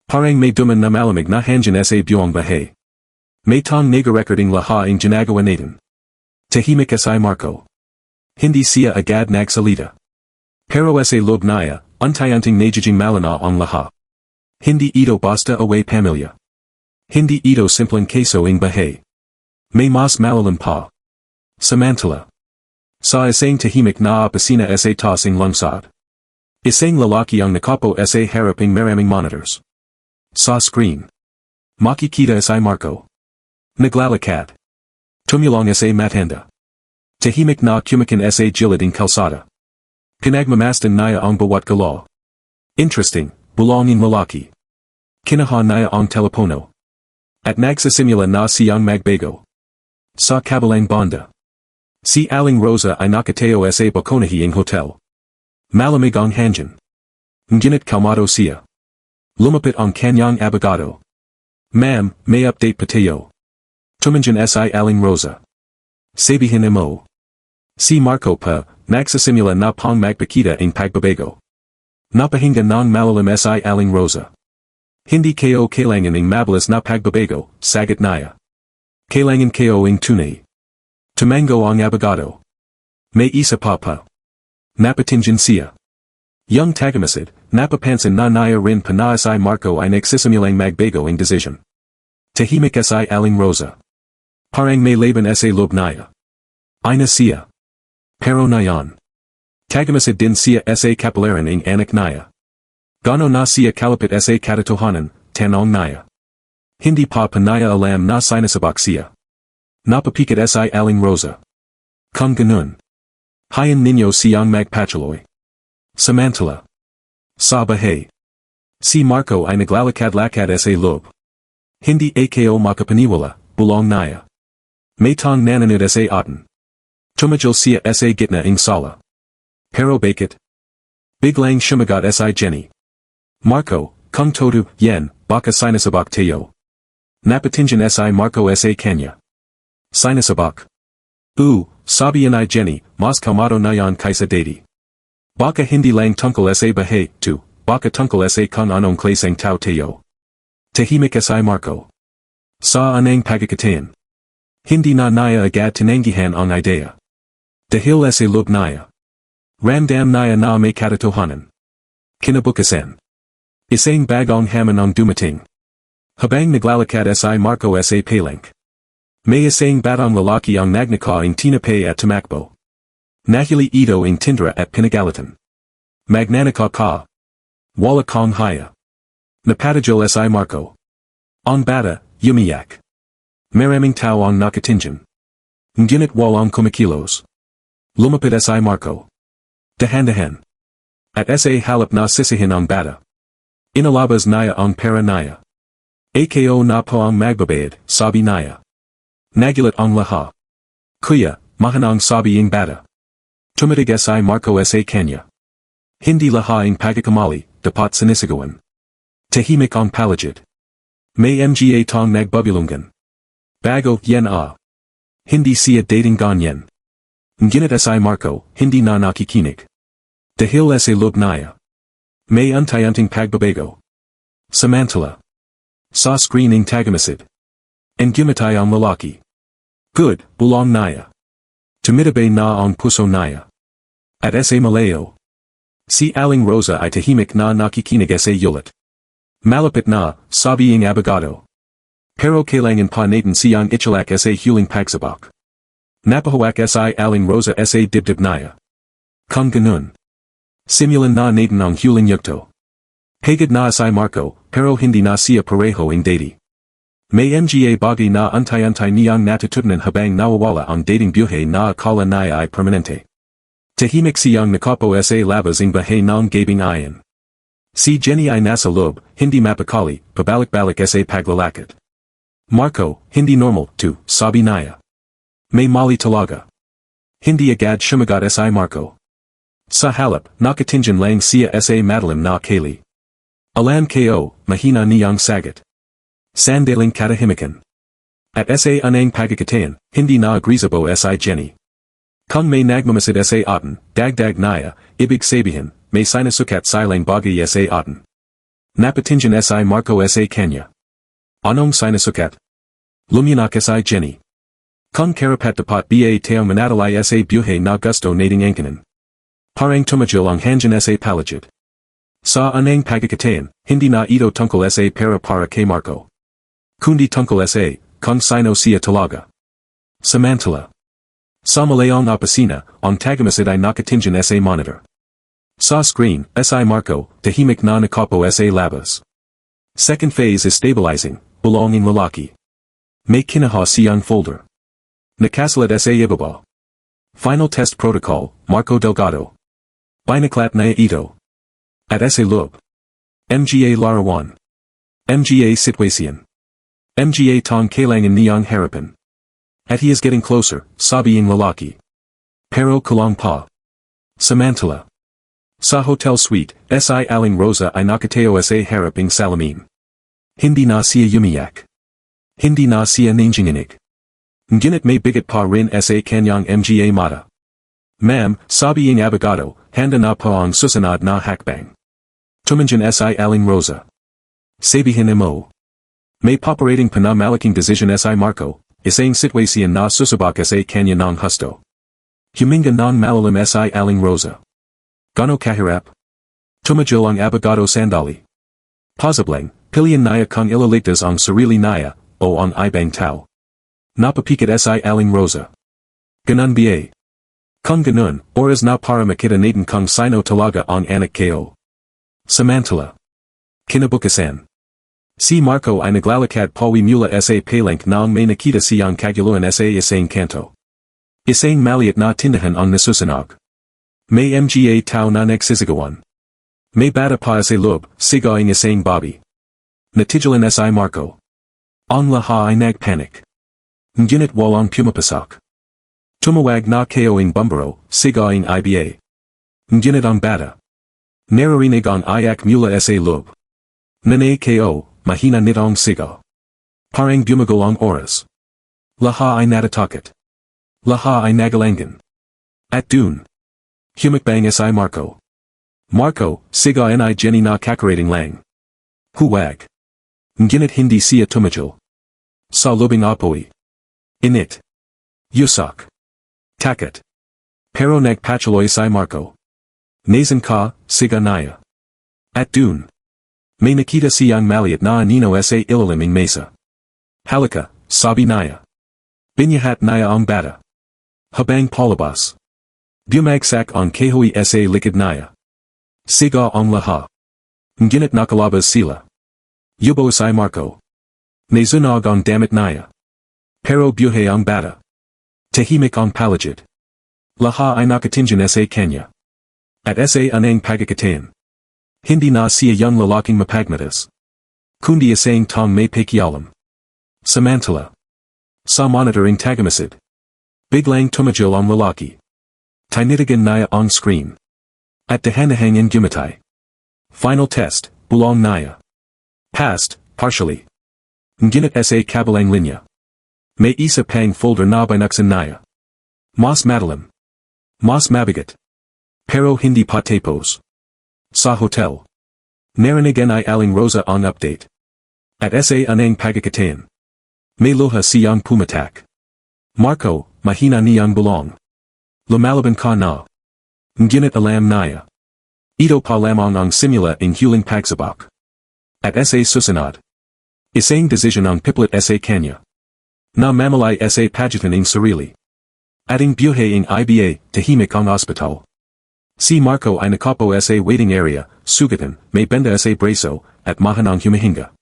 Parang may duman na malamig na hangin sa buong bahay. May tong nagarekording lahat ang ginagawa natin. Tahimik si Marco. Hindi siya agad nagsalita. Pero sa loob naya, unti-unting nagiging malana ang lahat. Hindi ito basta away pamilya. Hindi ito simpleng keso ing bahay. May mas malalim pa. Samantala. Sa isang tahimik na opisina sa tasing lungsod. Isang lalaki ang nakapo sa haraping maraming monitors. Sa screen. Makikita si Marco. Naglalakad. Tumulong sa matanda. Tahimik na kumakin sa giliding kalsada. Pinagmamasdan naya ang bawat galaw. Interesting, bulongin lalaki. Kinaha naya ang telepono. At nagsasimula na siyang magbago. Sa kabilang banda. Si Aling Rosa ay nakatayo sa bakonahing hotel. Malamig ang hangin. Ngunit kalmado siya. Lumapit ang kanyang abogado. Ma'am, may update pa tayo. Tumanjin si Aling Rosa. Sabihin mo. Si Marco pa, nagsasimula na pang magpakita ang pagbabago. Napahinga ng malalim si Aling Rosa. Hindi ko kailangan ng mabilis na pagbabago, sagot naya. Kailangan ko ang tunay. Tumango ang abogado. May isa pa. Napatingin siya. Yung tagamasid, napapansin na naya rin pa na si Marco ay nagsisimulang magbago ang decision. Tahimik si Aling Rosa. Parang may laban sa loob naya. Ay na siya. Pero nayon. Tagamasid din siya sa kapalaran ng anak naya. Gano na siya kalapit sa katotohanan, tanong naya. Hindi pa panaya alam na sinasabak siya. Napapikat si Aling Rosa. Kung ganun. Hayan ninyo siyang magpatuloy. Samantala. Sa bahay. Si Marco ay naglalakad-lakad sa loob. Hindi ako makapaniwala, bulong naya. May tong nananod sa atin. Tumajil siya sa gitna ng sala. Pero bakit? Biglang sumagot si Jenny. Marco, kung todo, yan, baka sinasabak tayo. Napatingin si Marco sa kanya. Sinasabak. Sabi ni Jenny, mas kalmado na yan kaysa dati. Baka hindi lang tungkol sa bahay, baka tungkol sa kung anong klaseng tao tayo. Tahimik si Marco. Sa anang pagkakataon. Hindi na naya agad tinanggihan ang idea. Dahil sa loob naya. Ramdam naya na may katotohanan. Kinabukasan. Isang bagong hamon ang dumating. Habang naglalakad si Marco sa palank. May isang batang lalaki ang nagnaka ang tinapay at tumakbo. Nahili ito ang tindra at pinagalitan. Magnanaka ka. Wala kang haya. Napatigil si Marco. Ang bata, umiyak. Maraming tao ang nakatingin. Ngunit walang kumikilos. Lumapit si Marco. Dahan-dahan. At sa halap na sisihin ang bata. Inalabas naya ang pera naya. Ako na po ang magbabayad, sabi Naya. Nagulat ang lahat. Kuya, mahina ang sabi ng bata. Tumitig si Marco sa kanya. Hindi lahaing pagkakamali, dapat sinisigawan. Tahimik ang paligid. May mga tong nagbubulungan. Bago yan Hindi siya dating ganyan. Ngunit si Marco, hindi na nakikinig. Dahil sa loob Naya. May unti-unting pagbabago. Samantala. Sa screening tagamasid. And gumatay ang lalaki. Good, bulong Naya. Tumitabay na ang puso Naya. At sa malayo. Si Aling Rosa ay tahimik na nakikinig sa yulat. Malapit na, sabi ng abogado. Pero kailangan pa natin siyang ichilak sa huling pagsabak. Napahawak si Aling Rosa sa dibdib Naya. Kung ganun. Simulan na natin ang huling yugto. Hagad na si Marco, pero hindi na siya pareho ng dati. May mga bagay na unti-unti niyang natutunan habang nawawala ang dating buhay na akala Naya ay permanente. Tahimik siyang nakapo sa labas ng bahay ng gabing ayan. Si Jenny ay nasa loob, hindi mapakali, pabalik-balik sa paglalakad. Marco, hindi normal, sabi Naya. May mali talaga. Hindi agad sumagot si Marco. Sa halip, nakatingin lang siya sa madalim na kali. Alam ko, mahina niyang sagot. Sandaling katahimikan. At sa anang pagkakatayan, hindi na agrizabo si Jenny. Kung may nagmamasid sa atin, dagdag Naya, ibig sabihin, may sinasukat silang bagay sa atin. Napatingin si Marco sa kanya. Anong sinasukat? Luminak si Jenny. Kung karapat dapat ba tayo manadalay sa buhay na gusto nating angkanan. Parang tumajil ang hangin sa paligid. Sa anang pagkakatayan, hindi na ito tungkol sa pera para kay Marco. Kundi tungkol sa, kung sino siya talaga. Samantala. Sa malayong opisina, ang tagamasid ay nakatingin sa monitor. Sa screen, si Marco, tahimik na nakapo sa labas. Second phase is stabilizing, bulonging lalaki. May kinaha siyang folder. Nakasalat sa ibaba. Final test protocol, Marco Delgado. Binaklat na ito. At sa loob. Mga larawan. Mga sitwasyon. Mga tong kailangan niyang harapan. At he is getting closer, sabi ng lalaki. Pero kulang pa. Samantala. Sa hotel suite, si Aling Rosa ay nakatayo sa harap ng salamin. Hindi na siya yumiyak. Hindi na siya nanginginig. Ngunit may bigat pa rin sa kanyang mga mata. Ma'am, sabi ng abogado, handa na po ang susunod na hakbang. Tumingin si Aling Rosa. Sabihin mo. May paparating pa na malaking decision si Marco. Isang sitwasyon na susubak sa kanya ng husto. Huminga ng malalim si Aling Rosa. Gano kahirap? Tumajil ang abogado sandali. Posibleng, pilihan Naya kung ilaligtas ang sarili Naya, o ang ibang tao. Napapikit si Aling Rosa. Ganun ba? Kung ganun, oras na para makita natin kung sino talaga ang anak ko. Samantala. Kinabukasan. Si Marco ay naglalakad pawi mula sa palank nang may nakita siyang kaguluhan sa isang kanto. Isang maliit na tindahan ang nasusunog. May mga tao na nagsisigawan. May bata pa sa loob, sigaw ang isang babi. Natigilan si Marco. Ang lahat ay nagpanik. Ngunit walang pumapasok. Tumawag na ko ang bumbero, sigaw ang iba. Ngunit ang bata. Naririnig ang ayak mula sa loob. Nanay ko. Mahina nitong sigaw. Parang bumagal ang oras. Lahat ay natatakot. Lahat ay nagalangan. At dun. Humakbang si Marco. Marco, sigaw ni Jenny na kakarating lang. Huwag. Ngunit hindi siya tumajil. Sa lubing apoy. Init. Yusak. Takot. Pero nagpatuloy si Marco. Nazan ka, sigaw Naya. At dun. May nakita siyang maliit na anino sa ilalim ng mesa. Halaga, sabi Naya. Binahat Naya ang bata. Habang palabas. Bumagsak ang kahoy sa likod Naya. Sigaw ang lahat. Ngunit nakalabas sila. Yubo si Marco. Nazunog ang damit Naya. Pero buhay ang bata. Tahimik ang paligid. Lahat ay nakatingin sa kanya. At sa anang pagkakatayan. Hindi na siya yung lalaking mapagmatas. Kundi isang tong may pakialam. Samantala. Sa monitoring tagamasid. Biglang tumajil ang lalaki. Tinatagan niya on screen. At dahan-dahan gumatay. Final test, bulong niya. Passed, partially. Ngunit sa kabilang linya. May isa pang folder na binuksan niya. Mas madalim. Mas mabigat. Pero hindi pa tapos. Sa hotel. Narinig ay Aling Rosa ang update. At sa anang pagkakatayan. May luha siyang pumatak. Marco, mahina niyang bulong. Lumalaban ka na. Ngunit alam niya. Ito pa lamang ang simula ng huling pagsabak. At sa susunod. Isang desisyon ang piplit sa kanya. Na mamalay sa pagitan ng sarili. Ating buhay ng iba, tahimik ang ospital. Si Marco ay nakapo sa waiting area, sugatan, may benda sa braso, at mahanang humihinga.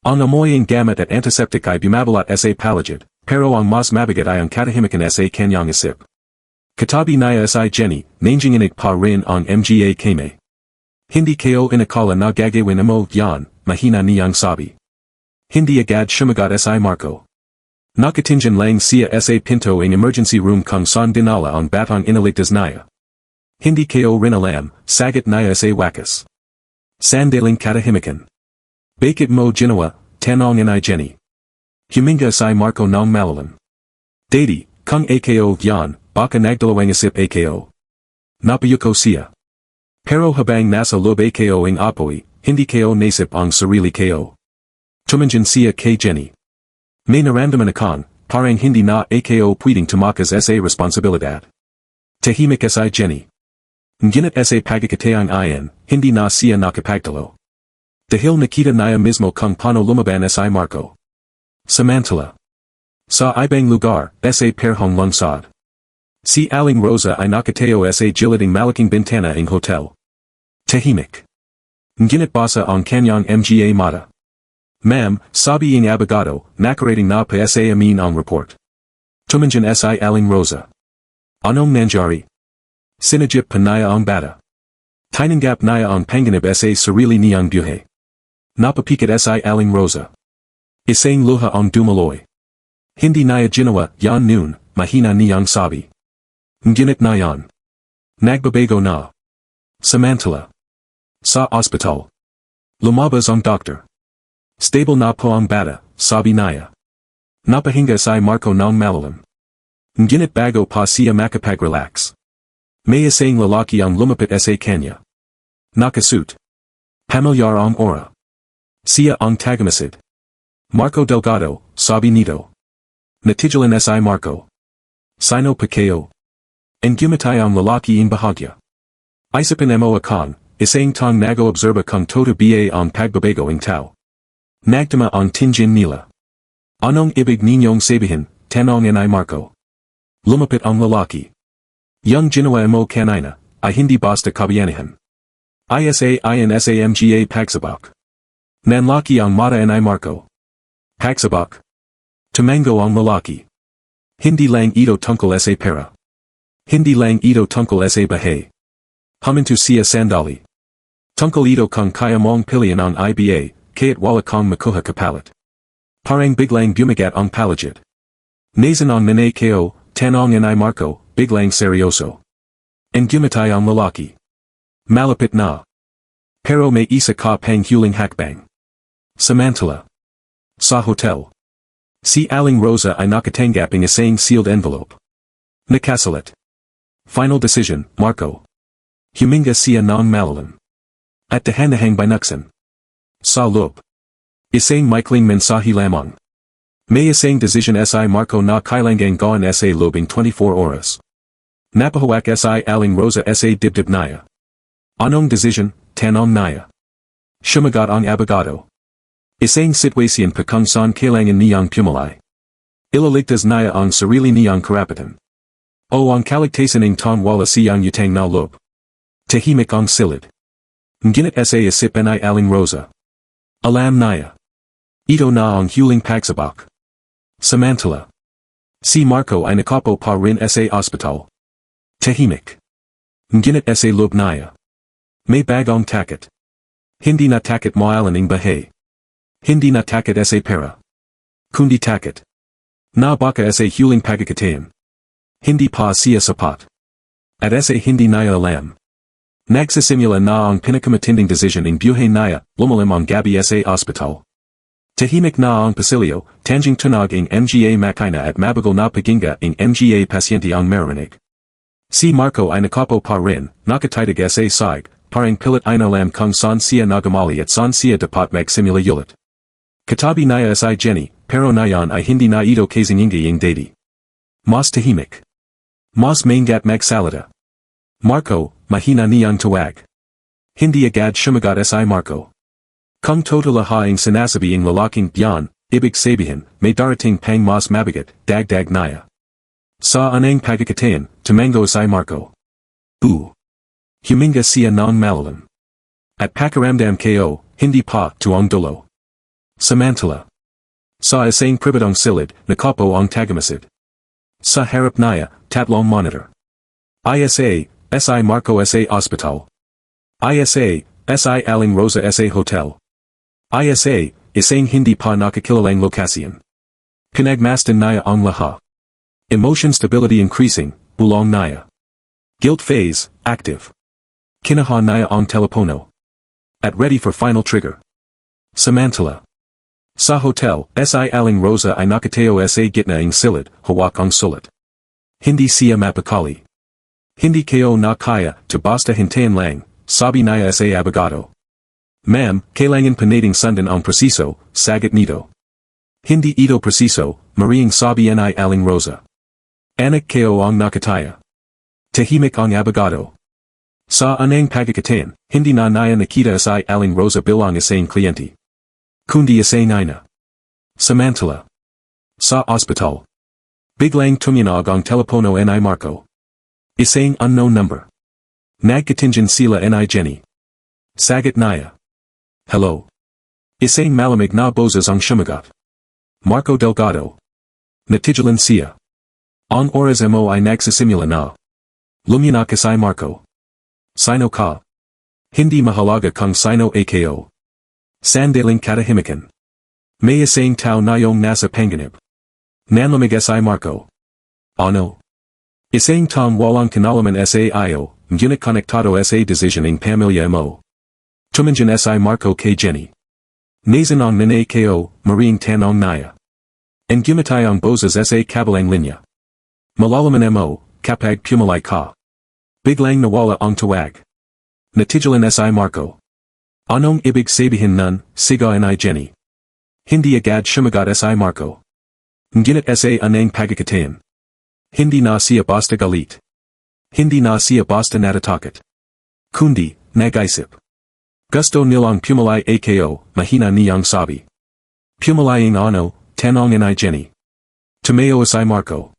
Ang amoy ng gamit at antiseptic ay bumabalat sa palagid, pero ang mas mabigat ay ang katahimikan sa kanyang isip. Katabi niya sa Jenny, nanginginig pa rin ang mga kame. Hindi kayo inakala na gagawin mo yan, mahina niyang sabi. Hindi agad sumagot sa Marco. Nakatingin lang siya sa pinto ng emergency room kung saan dinala ang batang inaligtas niya. Hindi kayo rin alam, sagot niya sa wakas. Sandaling katahimikan. Bakit mo ginawa, tanong ni Jenny. Huminga si Marco ng malalim. Daddy, kung ako yan, baka nagdalawang isip ako. Napayuko siya. Pero habang nasa loob ako ang apoy, hindi kayo nasip ang sarili kayo. Tumingin siya kay Jenny. May naramdaman akong, parang hindi na ako pwedeng tumakas sa responsibilidad. Tahimik si Jenny. Ngunit sa pagkakataong iyan, hindi na siya nakapagtalo. Dahil nakita niya mismo kung paano lumaban si Marco. Samantala. Sa ibang lugar, sa perhong lungsod. Si Aling Rosa ay nakatayo sa gilid ng malaking bintana ng hotel. Tahimik. Ngunit basa ang kanyang mga mata. Ma'am, sabi ng abogado, nakarating na pa sa amin ang report. Tumingin si Aling Rosa. Anong nangyari? Sinajip pa niya ang bata. Tinanggap niya ang panganib sa sarili niyang buhay. Napapikat si Aling Rosa. Isang luha ang dumaloy. Hindi niya ginawa yan noon, mahina niyang sabi. Ngunit na yan. Nagbabago na. Samantala. Sa ospital. Lumabas ang doktor. Stable na po ang bata, sabi niya. Napahinga si Marco ng malalim. Ngunit bago pa siya makapag-relax. May isang lalaki ang lumapit sa kanya. Nakasuit. Pamilyar ang aura. Siya ang tagamasid. Marco Delgado, sabi nito. Natigilan si Marco. Sino pa kayo? Ang gumatay ang lalaki ang bahagya. Isipin mo akong, isang tong nag-obserba kung toto ba ang pagbabago ng tao. Nagtama ang tingin nila. Anong ibig ninyong sabihin, tanong ni Marco. Lumapit ang lalaki. Yung ginawa mo kanina, ay hindi basta kabiyanihan. Insamga pagsabak. Nanlaki ang mata ni Marco. Pagsabak. Tumango ang lalaki. Hindi lang ito tungkol sa pera. Hindi lang ito tungkol sa bahay. Huminto siya sandali. Tungkol ito kung kaya mong pilihan ang iba, kaya't wala kang makuha kapalit. Parang biglang bumigat ang palagid. Nazan ang nanay kayo, tanong ni Marco, biglang seryoso. Ang gumatay ang lalaki. Malapit na. Pero may isa ka pang huling hakbang. Samantala. Sa hotel. Si Aling Rosa ay nakatanggap ng isang sealed envelope. Nakasalit. Final decision, Marco. Huminga siya ng malalim. At dahan-dahang binuksan. Sa loob. Isang maikling mensahe lamang. May isang desisyon si Marco na kailangang gawin sa lobing 24 oras. Napahawak si Aling Rosa sa dibdib niya. Anong desisyon, tanong niya. Sumagot ang abogado. Isang sitwasyon pa kung saan kailangan niyang pumalay. Ilaligtas niya ang sarili niyang karapatan. O ang kaligtasan ng taong wala siyang utang na loob. Tahimik ang silid. Ngunit sa isip ni Aling Rosa. Alam niya. Ito na ang huling pagsabak. Samantala. Si Marco ay nakapo pa rin sa ospital. Tahimik. Ngunit sa loob niya. May bagong takot. Hindi na takot moalan ng Bahay. Hindi na takot sa pera. Kundi takot. Na baka sa huling pagkakataon. Hindi pa siya sapat. At sa hindi naya alam. Nagsisimula na ang pinakamatinding desisyon ng buhay naya, lumalim ang gabi sa ospital. Tahimik na ang pasilyo, tanging tunog ang mga makina at mabagal na paginga ang mga pasyente ang marinig. Si Marco ay nakapo pa rin, nakatitig sa side, parang pilit inalam kung saan siya nagamali at saan siya dapat magsimula ulit. Katabi naya si Jenny, pero nayon ay hindi na ito kasingingi ang dati. Mas tahimik. Mas maingat magsalita. Marco, mahina niyang tawag. Hindi agad sumagot si Marco. Kung totalaha ang sinasabi ang lalaking yan, ibig sabihin, may darating pang mas mabigat, dagdag naya. Sa anang pagkakataon, tumango si Marco. Huminga siya ng malalim. At pakiramdam ko, hindi pa tuong dulo. Samantala. Sa isang pribadong silid, nakapo ang tagamasid. Sa harap naya, tatlong monitor. ISA, si Marco sa ospital. ISA, si Aling Rosa sa hotel. ISA, isang hindi pa nakakilalang lokasyon. Pinagmasdan naya ang lahat. Emotion stability increasing, bulong naya. Guilt phase, active. Kinaha naya ang telepono. At ready for final trigger. Samantala. Sa hotel, si Aling Rosa ay nakatayo sa gitna ng silid, hawak ang sulat. Hindi siya mapakali. Hindi kayo na kaya, to basta hintayin lang, sabi naya sa abogado. Ma'am, kailangan panating sundan ang presiso, sagot nito. Hindi ito presiso, mariing sabi ni Aling Rosa. Anak kayo ang nakataya. Tahimik ang abogado. Sa anang pagkakataon, hindi na naya nakita sa Aling Rosa bilang isang kliyente. Kundi isang ina. Samantala. Sa ospital. Biglang tuminog ang telepono ni Marco. Isang unknown number. Nagkatingin sila ni Jenny. Sagot naya. Hello. Isang malamig na boses ang sumagot. Marco Delgado. Natigilan siya. Ang oras mo ay nagsisimula na. Luminak si Marco. Sino ka? Hindi mahalaga kung sino ako. Sandaling katahimikan. May isang tao na yung nasa panganib. Nanlamig si Marco. Ano? Isang taong walang kinalaman sa iyo, ngunit konektado sa desisyon ng pamilya mo. Tumingin si Marco kay Jenny. Nazan ang nanay ko, maring tanong naya. And gumatay ang boses sa kabilang linya. Malalaman mo, kapag pumalay ka. Biglang nawala ang tawag. Natigilan si Marco. Anong ibig sabihin nun, siga ni Jenny? Hindi agad sumagot si Marco. Ngunit sa anang pagkakataon. Hindi na siya basta galit. Hindi na siya basta natatakot. Kundi, nag-isip. Gusto nilang pumalay ako, mahina niyang sabi. Pumalay ang ano, tanong ni Jenny. Tumayo si Marco.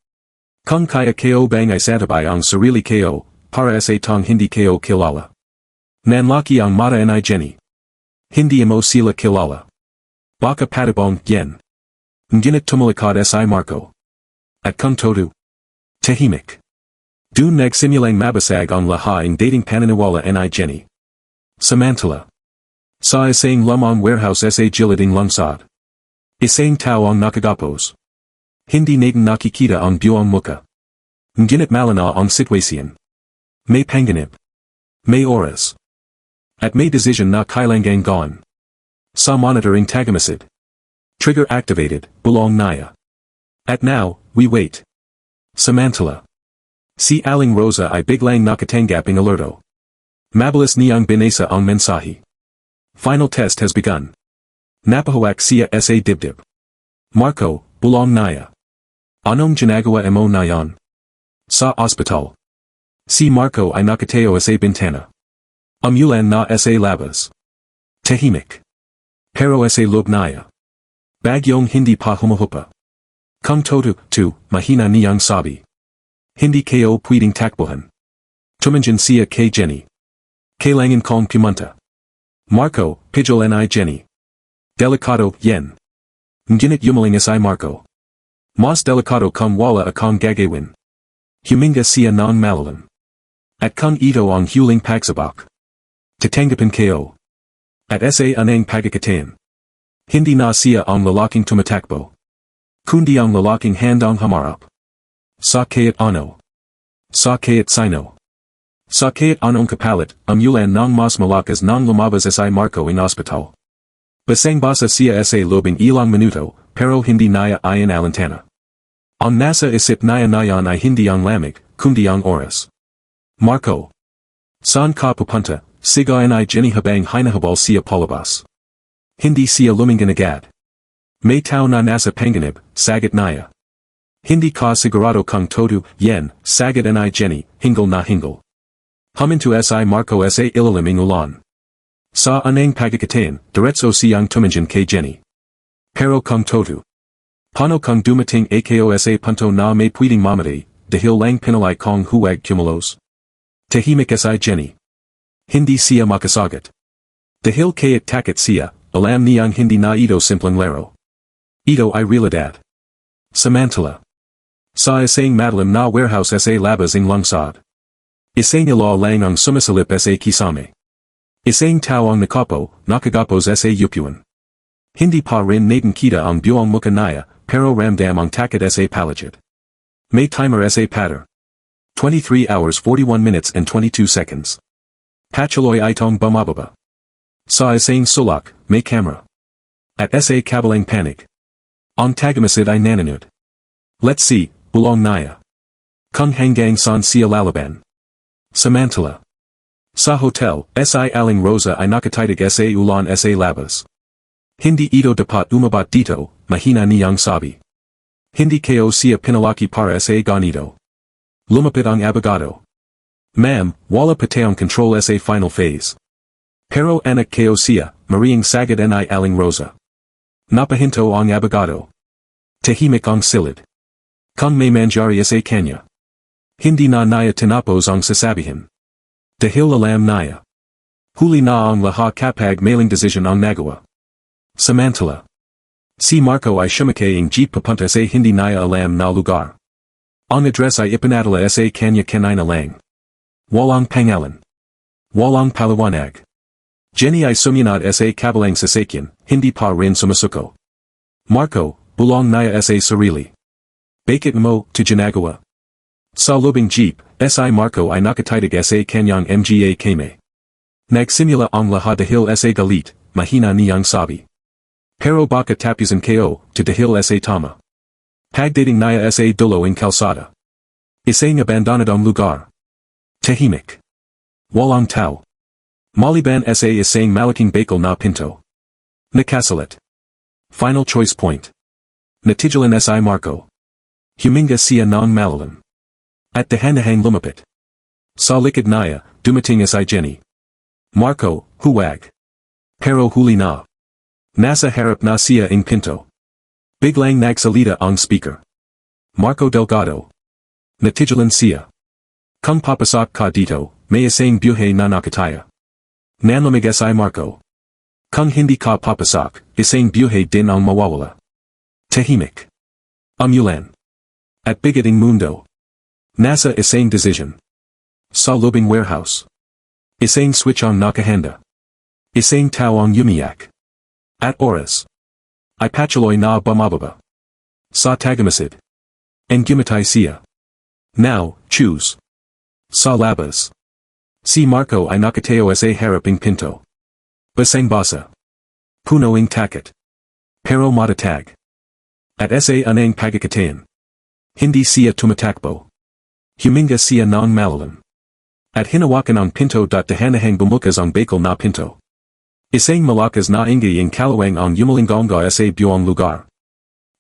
Kung kaya ko bang isatabay ang sarili ko, para sa tong hindi ko kilala. Nanlaki ang mata ni Jenny. Hindi mo sila kilala. Baka patibong yen. Ngunit tumalikod si Marco. At kung todo. Tahimik. Dun nagsimulang mabasag ang lahat ang dating paniniwala ni Jenny. Samantala. Sa isang lumang warehouse sa gilid ng lungsod. Isang tao ang nakagapos. Hindi natin nakikita ang buong muka. Ngunit malinaw ang sitwasyon. May panganib. May oras. At may decision na kailangang gawin. Sa monitoring tagamasid. Trigger activated, bulong naya. At now, we wait. Samantala. Si Aling Rosa ay biglang nakatanggap ng alerto. Mabilis niyang binasa ang mensahe. Final test has begun. Napahawak siya sa dibdib. Marco, bulong naya. Anong ginagawa mo na yon? Sa ospital. Si Marco ay nakatayo sa bintana. Umulan na sa labas. Tahimik. Pero sa loob naya. Bagyong hindi pa humuhupa. Kung todo, mahina niyang sabi. Hindi kayo pwedeng takbuhan. Tumingin siya kay Jenny. Kailangan kong pumunta. Marco, pidgol ni Jenny. Delikado, yen. Ngunit yumaling si Marco. Mas delikado kung wala akong gagawin. Huminga siya ng malalim. At kung ito ang huling pagsabak. Tatanggapin ko. At sa anang pagkakataon. Hindi na siya ang lalaking tumatakbo. Kundi ang lalaking handang hamarap. Sa kaya't ano? Sa kaya't sino? Sa kaya't anong kapalit, umulan ng mas malakas ng lumabas sa Marco in ospital. Basang basa siya sa lobing ilang minuto, pero hindi niya ayon alintana. Ang nasa isip niya nayan ay hindi ang lamig, kundi ang oras. Marco. Saan ka pupunta? Sigayan ay Jenny habang hinahabol siya palabas. Hindi siya lumingon agad. May tao na nasa panganib, sagot niya. Hindi ka sigurado kung todo, yen, sagot ni Jenny, hingle na hingle. Huminto si Marco sa ilaliming ulan. Sa anang pagkakatain, diretso siyang tumingin kay Jenny. Pero kung todo. Paano kung dumating ako sa punto na may pwedeng mamatay, dahil lang pinalay kong huwag kumulos? Tahimik si Jenny. Hindi siya makasagot. Dahil kaya't takot siya, alam niyang hindi na ito simpleng laro. Ito ay realidad. Samantala. Sa isang madalim na warehouse sa labas ng lungsod. Isang ilaw lang ang sumasalip sa kisame. Isang tao ang nakapo, nakagapos sa upuan. Hindi pa rin natin kita ang buong mukha niya, pero ramdam ang takot sa palagid. May timer sa patter. 23 hours 41 minutes and 22 seconds. Patuloy itong bumababa. Sa isang sulak, may camera. At sa kabilang panic. Ang tagamasid ay nanunod. Let's see, bulong niya. Kung hanggang saan siya lalaban. Samantala. Sa hotel, si Aling Rosa ay nakatitig sa ulan sa labas. Hindi ito dapat umabat dito, mahina niyang sabi. Hindi kayo siya pinalaki para sa ganito. Lumapit ang abogado. Ma'am, wala pa tayong control sa final phase. Pero anak kayo siya, Mariang sagot ni Aling Rosa. Napahinto ang abogado. Tahimik ang silid. Kung may mangyari sa kanya. Hindi na niya tinapos ang sasabihin. Dahil alam niya. Huli na ang lahat kapag mailing decision ang nagawa. Samantala. Si Marco ay sumakay ang jeep papunta sa hindi niya alam na lugar. Ang address ay ipinadala sa kanya kanina lang. Walang pangalan. Walang paliwanag. Jenny ay sumunod sa kabilang sasakyan, hindi pa rin sumusuko. Marco, bulong niya sa sarili. Bakit mo, to ginagawa? Sa lobing jeep, si Marco ay nakatitig sa kanyang mga kame. Nagsimula ang lahat dahil sa galit, mahina niyang sabi. Pero bakit tapusin kayo, to dahil sa tama. Pagdating niya sa dulo ng kalsada. Isang abandonadong lugar. Tahimik. Walang tao. Maliban sa isang malaking bakal na pinto. Nakasalit. Final choice point. Natigilan si Marco. Huminga siya ng malalim. At dahan-dahang lumapit. Sa likod niya, dumating si Jenny. Marco, huwag. Pero huli na. Nasa harap na siya ang pinto. Biglang nagsalita ang speaker. Marco Delgado. Natigilan siya. Kung papasok ka dito, may isang buhay na nakataya. Nanlamig si Marco. Kung hindi ka papasok, isang buhay din ang mawawala. Tahimik. Umulan. At bigating mundo. Nasa isang decision. Sa lobing warehouse. Isang switch ang nakahanda. Isang tao ang umiyak. At oras. Ay patuloy na bumababa. Sa tagamasid. And gumatay siya. Now, choose. Sa labas. Si Marco ay nakatayo sa haraping pinto. Basang basa. Puno ng takot. Pero matatag. At sa anang pagkakatain. Hindi siya tumatakbo. Huminga siya ng malalim. At hinawakan ang pinto. Dahan-dahang bumukas ang bakal na pinto. Isang malakas na ingay ang kalawang ang yumalinggonga sa buong lugar.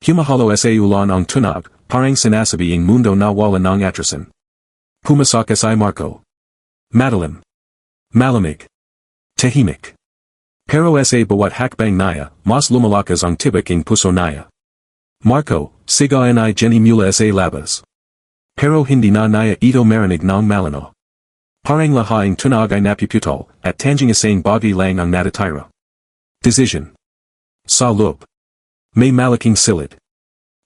Humahalo sa ulan ang tunog, parang sinasabi ang mundo na wala ng atrasan. Pumasok si Marco. Madalim. Malamig. Tahimik. Pero sa bawat hakbang niya, mas lumalakas ang tibak ng puso niya. Marco, sigayan ay Jenny mula sa labas. Pero hindi na niya ito marinig ng malino. Parang lahaing tunog ay napiputol, at tanging isang bagay lang ang natatira. Decision. Sa loob. May malaking silid.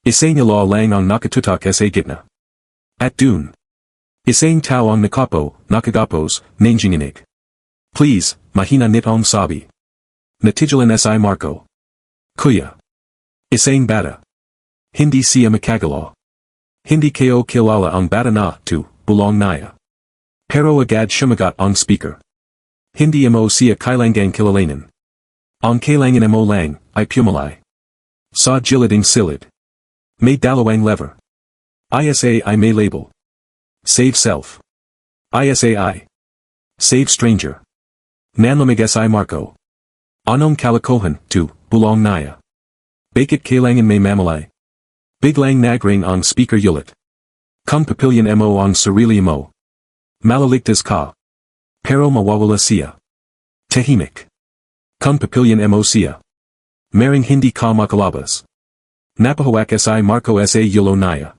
Isang ilaw lang ang nakatutok sa gitna. At dun. Isang tao ang nakapo, nakagapos, nanginginig. Please, mahina nitong sabi. Natigilan si Marco. Kuya. Isang bata. Hindi siya makagalaw. Hindi kayo kilala ang bata na to, bulong naya. Pero agad sumagot ang speaker. Hindi mo siya kailangang kilalanin. Ang kailangan mo lang, ay pumalay. Sa giliding silid. May dalawang lever. Isa ay may label. Save self. Isa ay. Save stranger. Nanlamig si Marco. Anong kalokohan, to, bulong naya. Bakit kailangan may mamalay. Biglang nagring ang speaker ulit. Kung papilyan mo ang sarili mo. Malaligtas ka. Pero mawawala siya. Tahimik. Kung papilyan mo siya. Maring hindi ka makalabas. Napahawak si Marco sa yulo naya.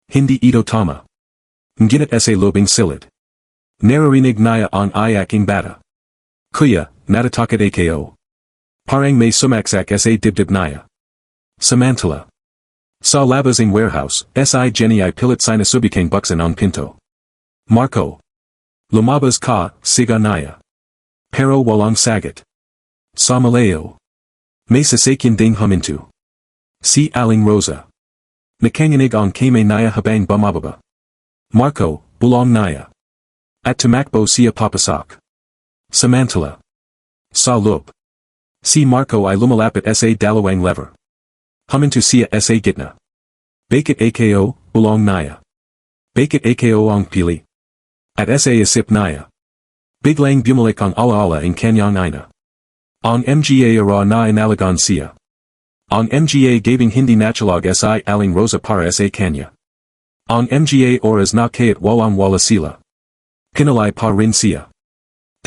Hindi ito tama. Ngunit sa lobing silid. Naririnig naya ang ayaking bata. Kuya, natatakot ako. Parang may sumaksak sa dibdib naya. Samantala. Sa labasing warehouse, si Jenny ay pilit sinasubikang buksan ang pinto. Marco. Lumabas ka, siga naya. Pero walang sagot. Sa malayo. May sasakyan ding huminto. Si Aling Rosa. Nakanginig ang kamay naya habang bumababa. Marco, bulong naya. At tumakbo siya papasok. Samantala. Sa loob. Si Marco ay lumalapit sa dalawang lever. Huminto siya sa gitna. Bakit ako, bulong naya. Bakit ako ang pili. At sa isip naya. Biglang bumalik ang alaala ang kanyang ina. Ang mga ara na inalagan siya. Ang mga gabing hindi natulog si Aling Rosa para sa kanya. Ang mga oras na kayat walang wala sila. Pinalay pa rin siya.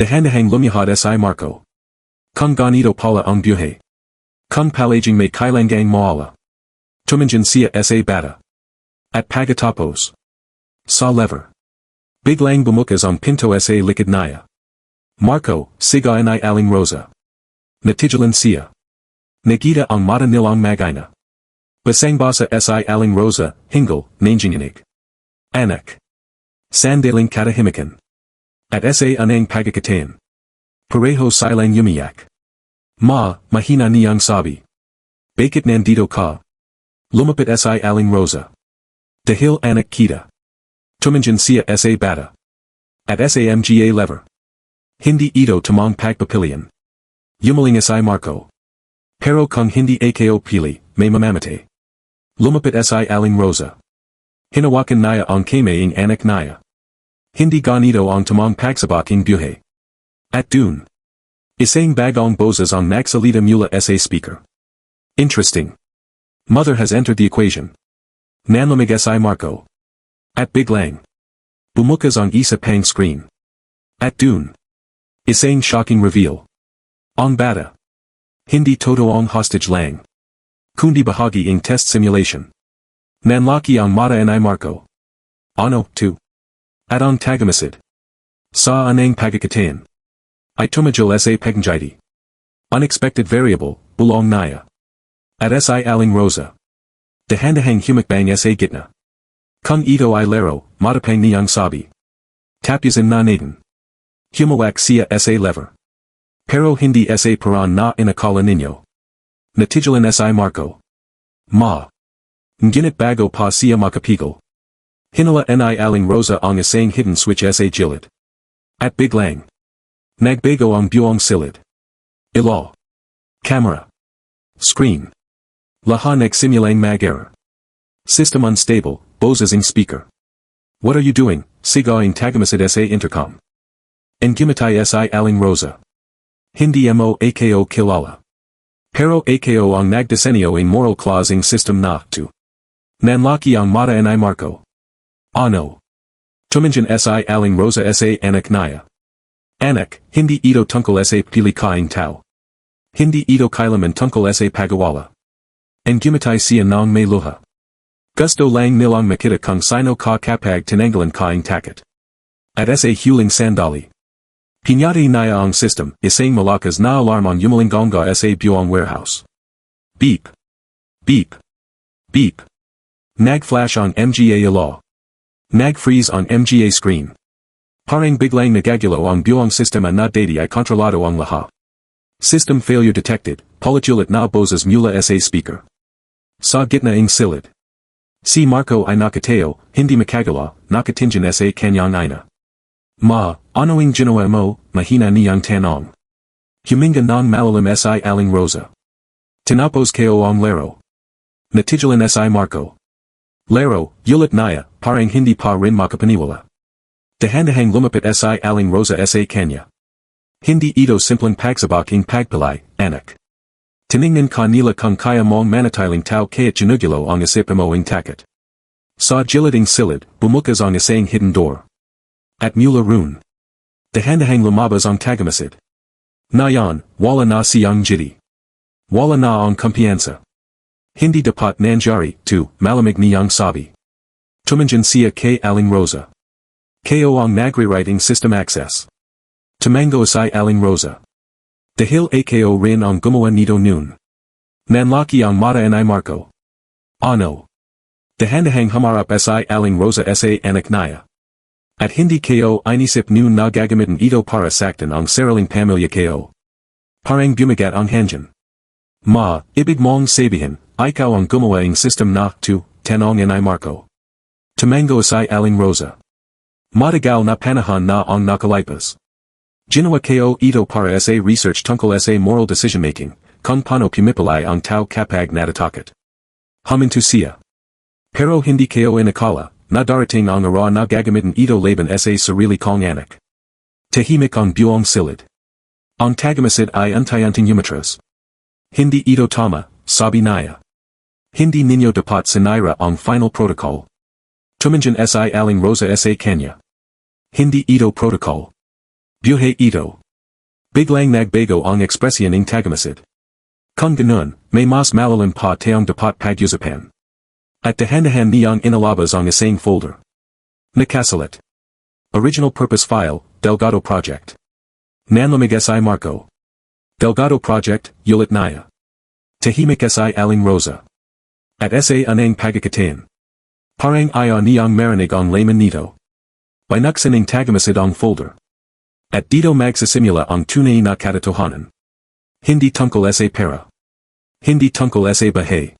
Dahan-dahang lumihad si Marco. Kung ganito pala ang buhay. Kung palaging may kailangang mawala. Tumanjan siya sa bata. At pagkatapos. Sa lever. Biglang bumukas ang pinto sa likod naya. Marco, sigayan ay Aling Rosa. Natigilan siya. Nakita ang mata nilang magina. Basang basa si Aling Rosa, hingal, nanginginig. Anak. Sandaling katahimikan. At sa anang pagkakatayan. Pareho silang umiyak. Mahina niyang sabi. Bakit nandito ka? Lumapit si Aling Rosa. Dahil anak kita. Tumanjan siya sa bata. At sa mga lever. Hindi ito tamang pagpapilian. Yumaling si Marco. Pero kung hindi ako pili, may mamamatay. Lumapit si Aling Rosa. Hinawakan naya ang kamay ng anak naya. Hindi ganito ang tamang pagsabaking buhay. At dun. Isang bagong boses ang nagsalita mula sa speaker. Interesting. Mother has entered the equation. Nanlamig si Marco. At biglang. Bumukas ang isa pang screen. At dun. Isang shocking reveal. Ang bata. Hindi totoong hostage lang. Kundi bahagi ng test simulation. Nanlaki ang mata ni Marco. Ano, to? At ang tagamasid. Sa anang pagkakatayan. Ay tumajal sa pagnjiti. Unexpected variable, bulong naya. At si Aling Rosa. Dahan-dahang humakbang sa gitna. Kung ito ay laro, matapang niyang sabi. Tapyasan na natin. Humawak siya sa lever. Pero hindi sa paraan na inakala ninyo. Natigilan si Marco. Ngunit bago pa siya makapigil. Hinala ni Aling Rosa ang isang hidden switch sa gilid. At biglang. Nagbago ang buong silid. Ilaw. Camera. Screen. Lahat nagsimulang mag-error. System unstable, boses ang speaker. What are you doing? Sigaing tagamasid sa intercom. Engimatay si Aling Rosa. Hindi mo ako kilala. Pero ako ang nagdisenyo ang moral clause ng system na to. Nanlaki ang mata ni Marco. Ano? Tumanjan si Aling Rosa sa anak naya. Anak, hindi ito tungkol sa pili kaing tao. Hindi ito kailaman tungkol sa pagawala. Engimatay siya ng may luha. Gusto lang nilang makita kung sino ka kapag tinanggalan kaing takot. At sa huling sandali. Pinyati naya ang system, isang malakas na alarm ang yumalinggonga sa buong warehouse. Beep. Beep. Beep. Nag-flash ang mga ilaw. Nag-freeze ang mga screen. Parang biglang nagagalaw ang buong sistema na dati ay kontrolado ang lahat. System failure detected, polyjulit na boses mula sa speaker. Sa gitna ng silid. Si Marco ay nakateo, hindi makagalaw, nakatingin sa kanyang ina. Ano ang ginawa mo, mahina niyang tanong. Huminga ng malalim si Aling Rosa. Tinapos ko ang laro. Natigilan si Marco. Laro, ulit naya, parang hindi pa rin makapaniwala. Dahan-dahang lumapit si Aling Rosa sa kanya. Hindi ito simpleng pagsabaking pagpalay, anak. Tiningnan ka nila kung kaya mong manatiling tao kaya't ginugulo ang isip mo ang takot. Sa giliding silid, bumukas ang isang hidden door. At mula roon. Dahan-dahang lumabas ang tagamasid. Ngayon, wala na siyang jiti. Wala na ang kumpiyansa. Hindi dapat nangyari, malamig niyang sabi. Tumingin siya kay Aling Rosa. Ko ang nagre-writing system access. Tumango si Aling Rosa. Dahil ako rin ang gumawa nito noon. Nanlaki ang mata ni Marco. Ano? Dahan-dahang humarap si Aling Rosa sa anak niya. At hindi ko inisip noon na gagamitin ito para saktan ang sariling pamilya ko. Parang bumagat ang hangin. Ibig mong sabihin, ikaw ang gumawa ng system na tanong ni Marco. Tumango si Aling Rosa. Matagal na panahon na ang nakalipas. Ginawa ko ito para sa research tungkol sa moral decision-making, kung paano pumipilay ang tao kapag natatakot. Huminto siya. Pero hindi ko inakala, na darating ang araw na gagamitin ito laban sa sarili kong anak. Tahimik ang buong silid. Ang tagamasid ay unti-unting umatras. Hindi ito tama, sabi niya. Hindi ninyo dapat sinira ang final protocol. Tumingin si Aling Rosa sa kanya. Hindi ito protocol. Buhay ito. Biglang nagbago ang ekspresyon ng tagamasid. Kung ganun, may mas malalim pa tayong dapat pag-usapan. At dahan-dahan niyang inalabas ang isang folder. Nakasalit. Original Purpose File, Delgado Project. Nanlamig si Marco. Delgado Project, ulit niya. Tahimik si Aling Rosa. At sa anang pagkakatain. Parang ayaw niyang marinig ang laman nito. Binuksan ng tagamasid ang folder. At dito magsisimula ang tunay na katotohanan. Hindi tungkol sa pera. Hindi tungkol sa Bahay.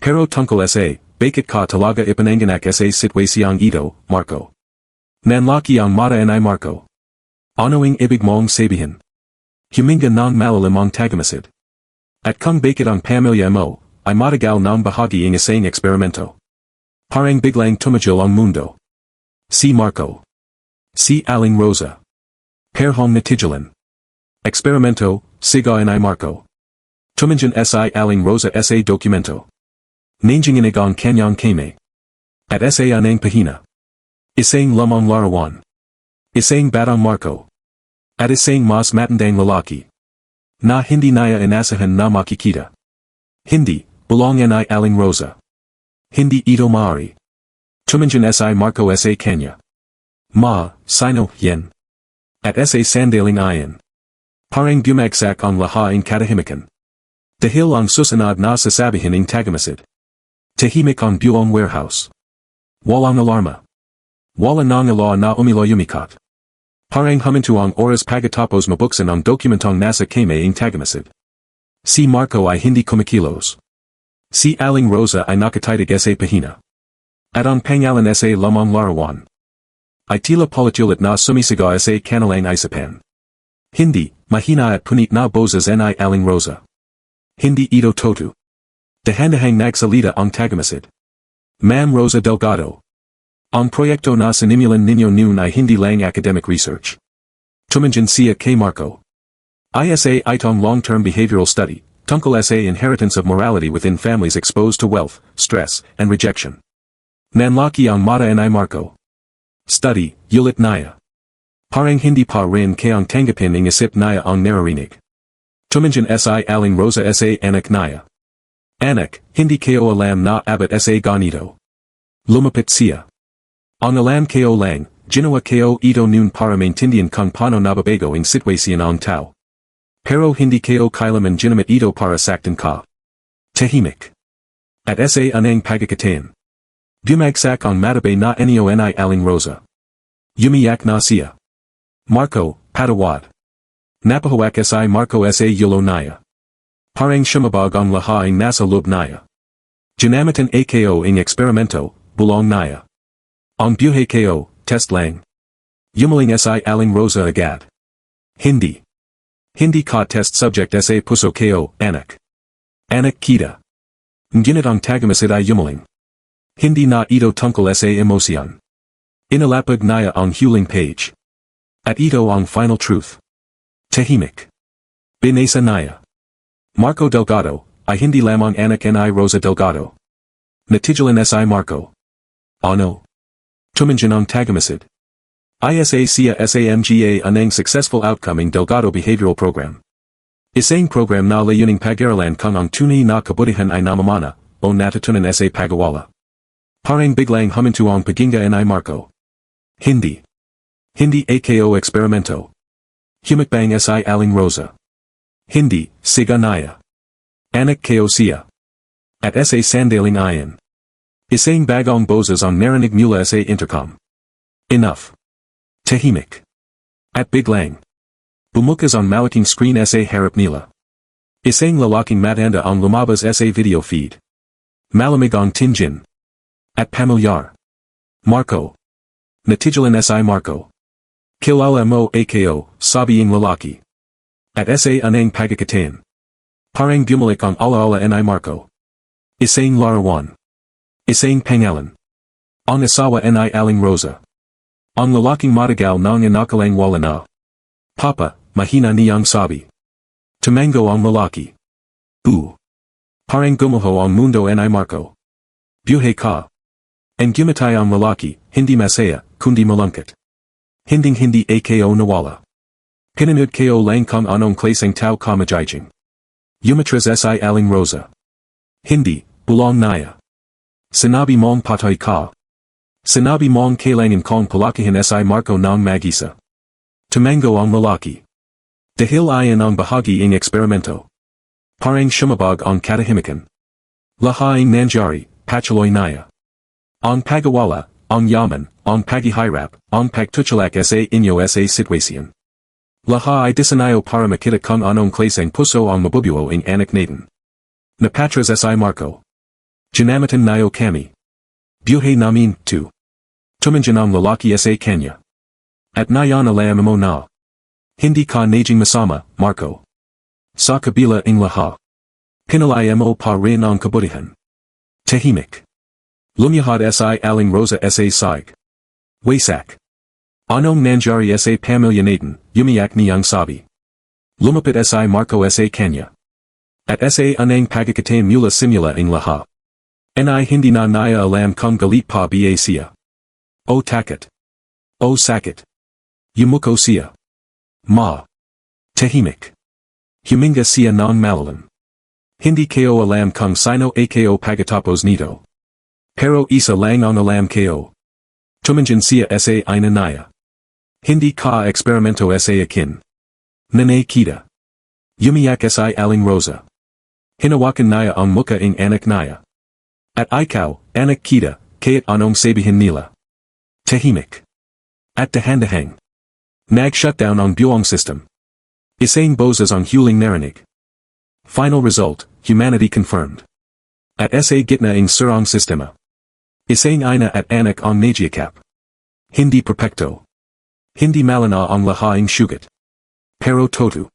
Pero tungkol sa, bakit ka talaga ipinanganak sa sitwasyong ito, Marco? Nanlaki ang mata ni Marco. Ano ang ibig mong sabihin? Huminga ng malalim ang tagamasid. At kung bakit ang pamilya mo, ay matagal ng bahagi ng isang eksperimento. Parang biglang tumigil ang mundo. Si Marco. Si Aling Rosa. Perhong natigilan. Eksperimento, siga ni Marco. Tumingin si Aling Rosa sa dokumento. Nanginginig ang kanyang kame. At sa anang pahina. Isang lamang larawan. Isang batang Marco. At isang mas matandang lalaki. Na hindi niya inasahan na makikita. Hindi, bulangan ay Aling Rosa. Hindi ito maaari. Tumingin si Marco sa kanya. Sino yan? At sa sandaling ayan. Parang bumagsak ang lahaing katahimikan. Dahil ang susunod na sasabihin ng tagamasid. Tahimik ang buong warehouse. Walang alarma. Wala nang alaw na umiloyumikat. Parang huminto ang oras pagkatapos mabuksan ang dokumentong nasa kame ang tagamasid. Si Marco ay hindi kumikilos. Si Aling Rosa ay nakatitig sa pahina. At ang pangalan sa lamang larawan. Ay tila polyjulit na sumisigaw sa kanilang isapan. Hindi, mahina at punit na boses ni Aling Rosa. Hindi ito toto. Dahan-dahang nagsalita ang tagamasid. Ma'am Rosa Delgado. Ang proyekto na sinimulan ninyo noon ay hindi lang academic research. Tumingin siya kay Marco. ISA itong long-term behavioral study, tungkol sa inheritance of morality within families exposed to wealth, stress, and rejection. Nanlaki ang mata ni Marco. Study, ulit niya. Parang hindi pa rin kayang tanggapin ng isip niya ang naririnig. Tumingin si Aling Rosa sa anak niya. Anak, hindi ko alam na abot sa ganito. Lumapit siya. Ang alam ko lang, ginawa ko ito noon para maintindihan kung paano nababago ang sitwasyon ang tao. Pero hindi ko kailanman ginamit ito para saktan ka. Tahimik. At sa anang pagkakatain. Bumagsak ang matabay na inyo ni Aling Rosa. Umiyak na siya. Marco, patawad. Napahawak si Marco sa yulo naya. Parang shumabag ang lahaing nasa loob naya. Ginamitan ako ing eksperimento, bulong naya. Ang buhay ko, test lang. Yumaling si aling Rosa agad. Hindi. Hindi ka test subject sa puso ko, anak. Anak kita. Ngunit ang tagamasid ay yumaling. Hindi na ito tungkol sa emosyon. Inalapag naya ang huling page. At ito ang final truth. Tahimik. Binasa naya. Marco Delgado, ay hindi lamang anak ni Rosa Delgado. Natijalan si Marco. Ano? Tumanjan ang tagamasid. Isa siya samga anang successful outcoming Delgado Behavioral Program. Isang program na layuning pag-aralan kung ang tunay na kabutihan ay namamana, o natutunan sa pagawala. Parang biglang huminto ang paginga ni Marco. Hindi. Hindi ako eksperimento. Humakbang si aling Rosa. Hindi, siga naya. Anak ko siya. At sa sandaling ayan. Isang bagong boses ang narinig mula sa intercom. Enough. Tahimik. At biglang. Bumukas ang malaking screen sa harap nila. Isang lalaking matanda ang lumabas sa video feed. Malamig ang tingin. At pamilyar. Marco. Natijalan si Marco. Kilala mo ako, sabi ang lalaki. At sa anang pagkakatain. Parang bumalik ang alaala ni Marco. Isang larawan. Isang pangalan. Ang asawa ni aling Rosa. Ang lalaking matagal nang inakalang wala na. Papa, mahina niyang sabi. Tumango ang lalaki. Parang gumuho ang mundo ni Marco. Buhay ka. Ang gumatay ang lalaki, hindi masaya, kundi malungkot. Hindi ako nawala. Pinanood ko lang kung anong klaseng tao ka majijing. Umatras si aling Rosa. Hindi, bulong naya. Sinabi mong patay ka. Sinabi mong kailangan kong palakihin si Marco ng mag-isa. Tumango ang lalaki. Dahil ayan ang bahagi ng eksperimento. Parang shumabag ang katahimikan. Lahaing nangyari, patuloy naya. Ang pagawala, ang yaman, ang paghihirap, ang pagtutulak sa inyo sa sitwasyon. Laha ay disanayo para makita kung anong klaseng puso ang mabubuo ang anak natin. Napatras si Marco. Ginamitan nayo kami. Buhay namin, too. Tumanjan ang lalaki sa kanya. At nayan alam mo na. Hindi ka naging masama, Marco. Sa kabila ng laha. Pinalaya mo pa rin ang kabutihan. Tahimik. Lumiyahad si aling Rosa sa sag. Wasak. Anong nangyari sa pamilya natin, umiyak niyang sabi. Lumapit si Marco sa kanya. At sa anang pagkakatain mula simula ng laha. Ay hindi na naya alam kung galit pa ba siya. O takot. O sakit. Yumuko siya. Ma. Tahimik. Huminga siya ng malalim. Hindi ko alam kung sino ako pagkatapos nito. Pero isa lang ang alam ko. Tumanjan siya sa inanaya. Hindi ka eksperimento sa akin. Nanay kita. Umiyak si aling Rosa. Hinawakan naya ang muka ng anak naya. At ikaw, anak kita, kaya't anong sabihin nila. Tahimik. At dahan-dahang. Nag-shutdown ang buong system. Isang boses ang huling narinig. Final result, humanity confirmed. At sa gitna ng sirang sistema. Isang ina at anak ang nagyakap. Hindi perpekto. Hindi malana ang lahaing sugat. Pero toto.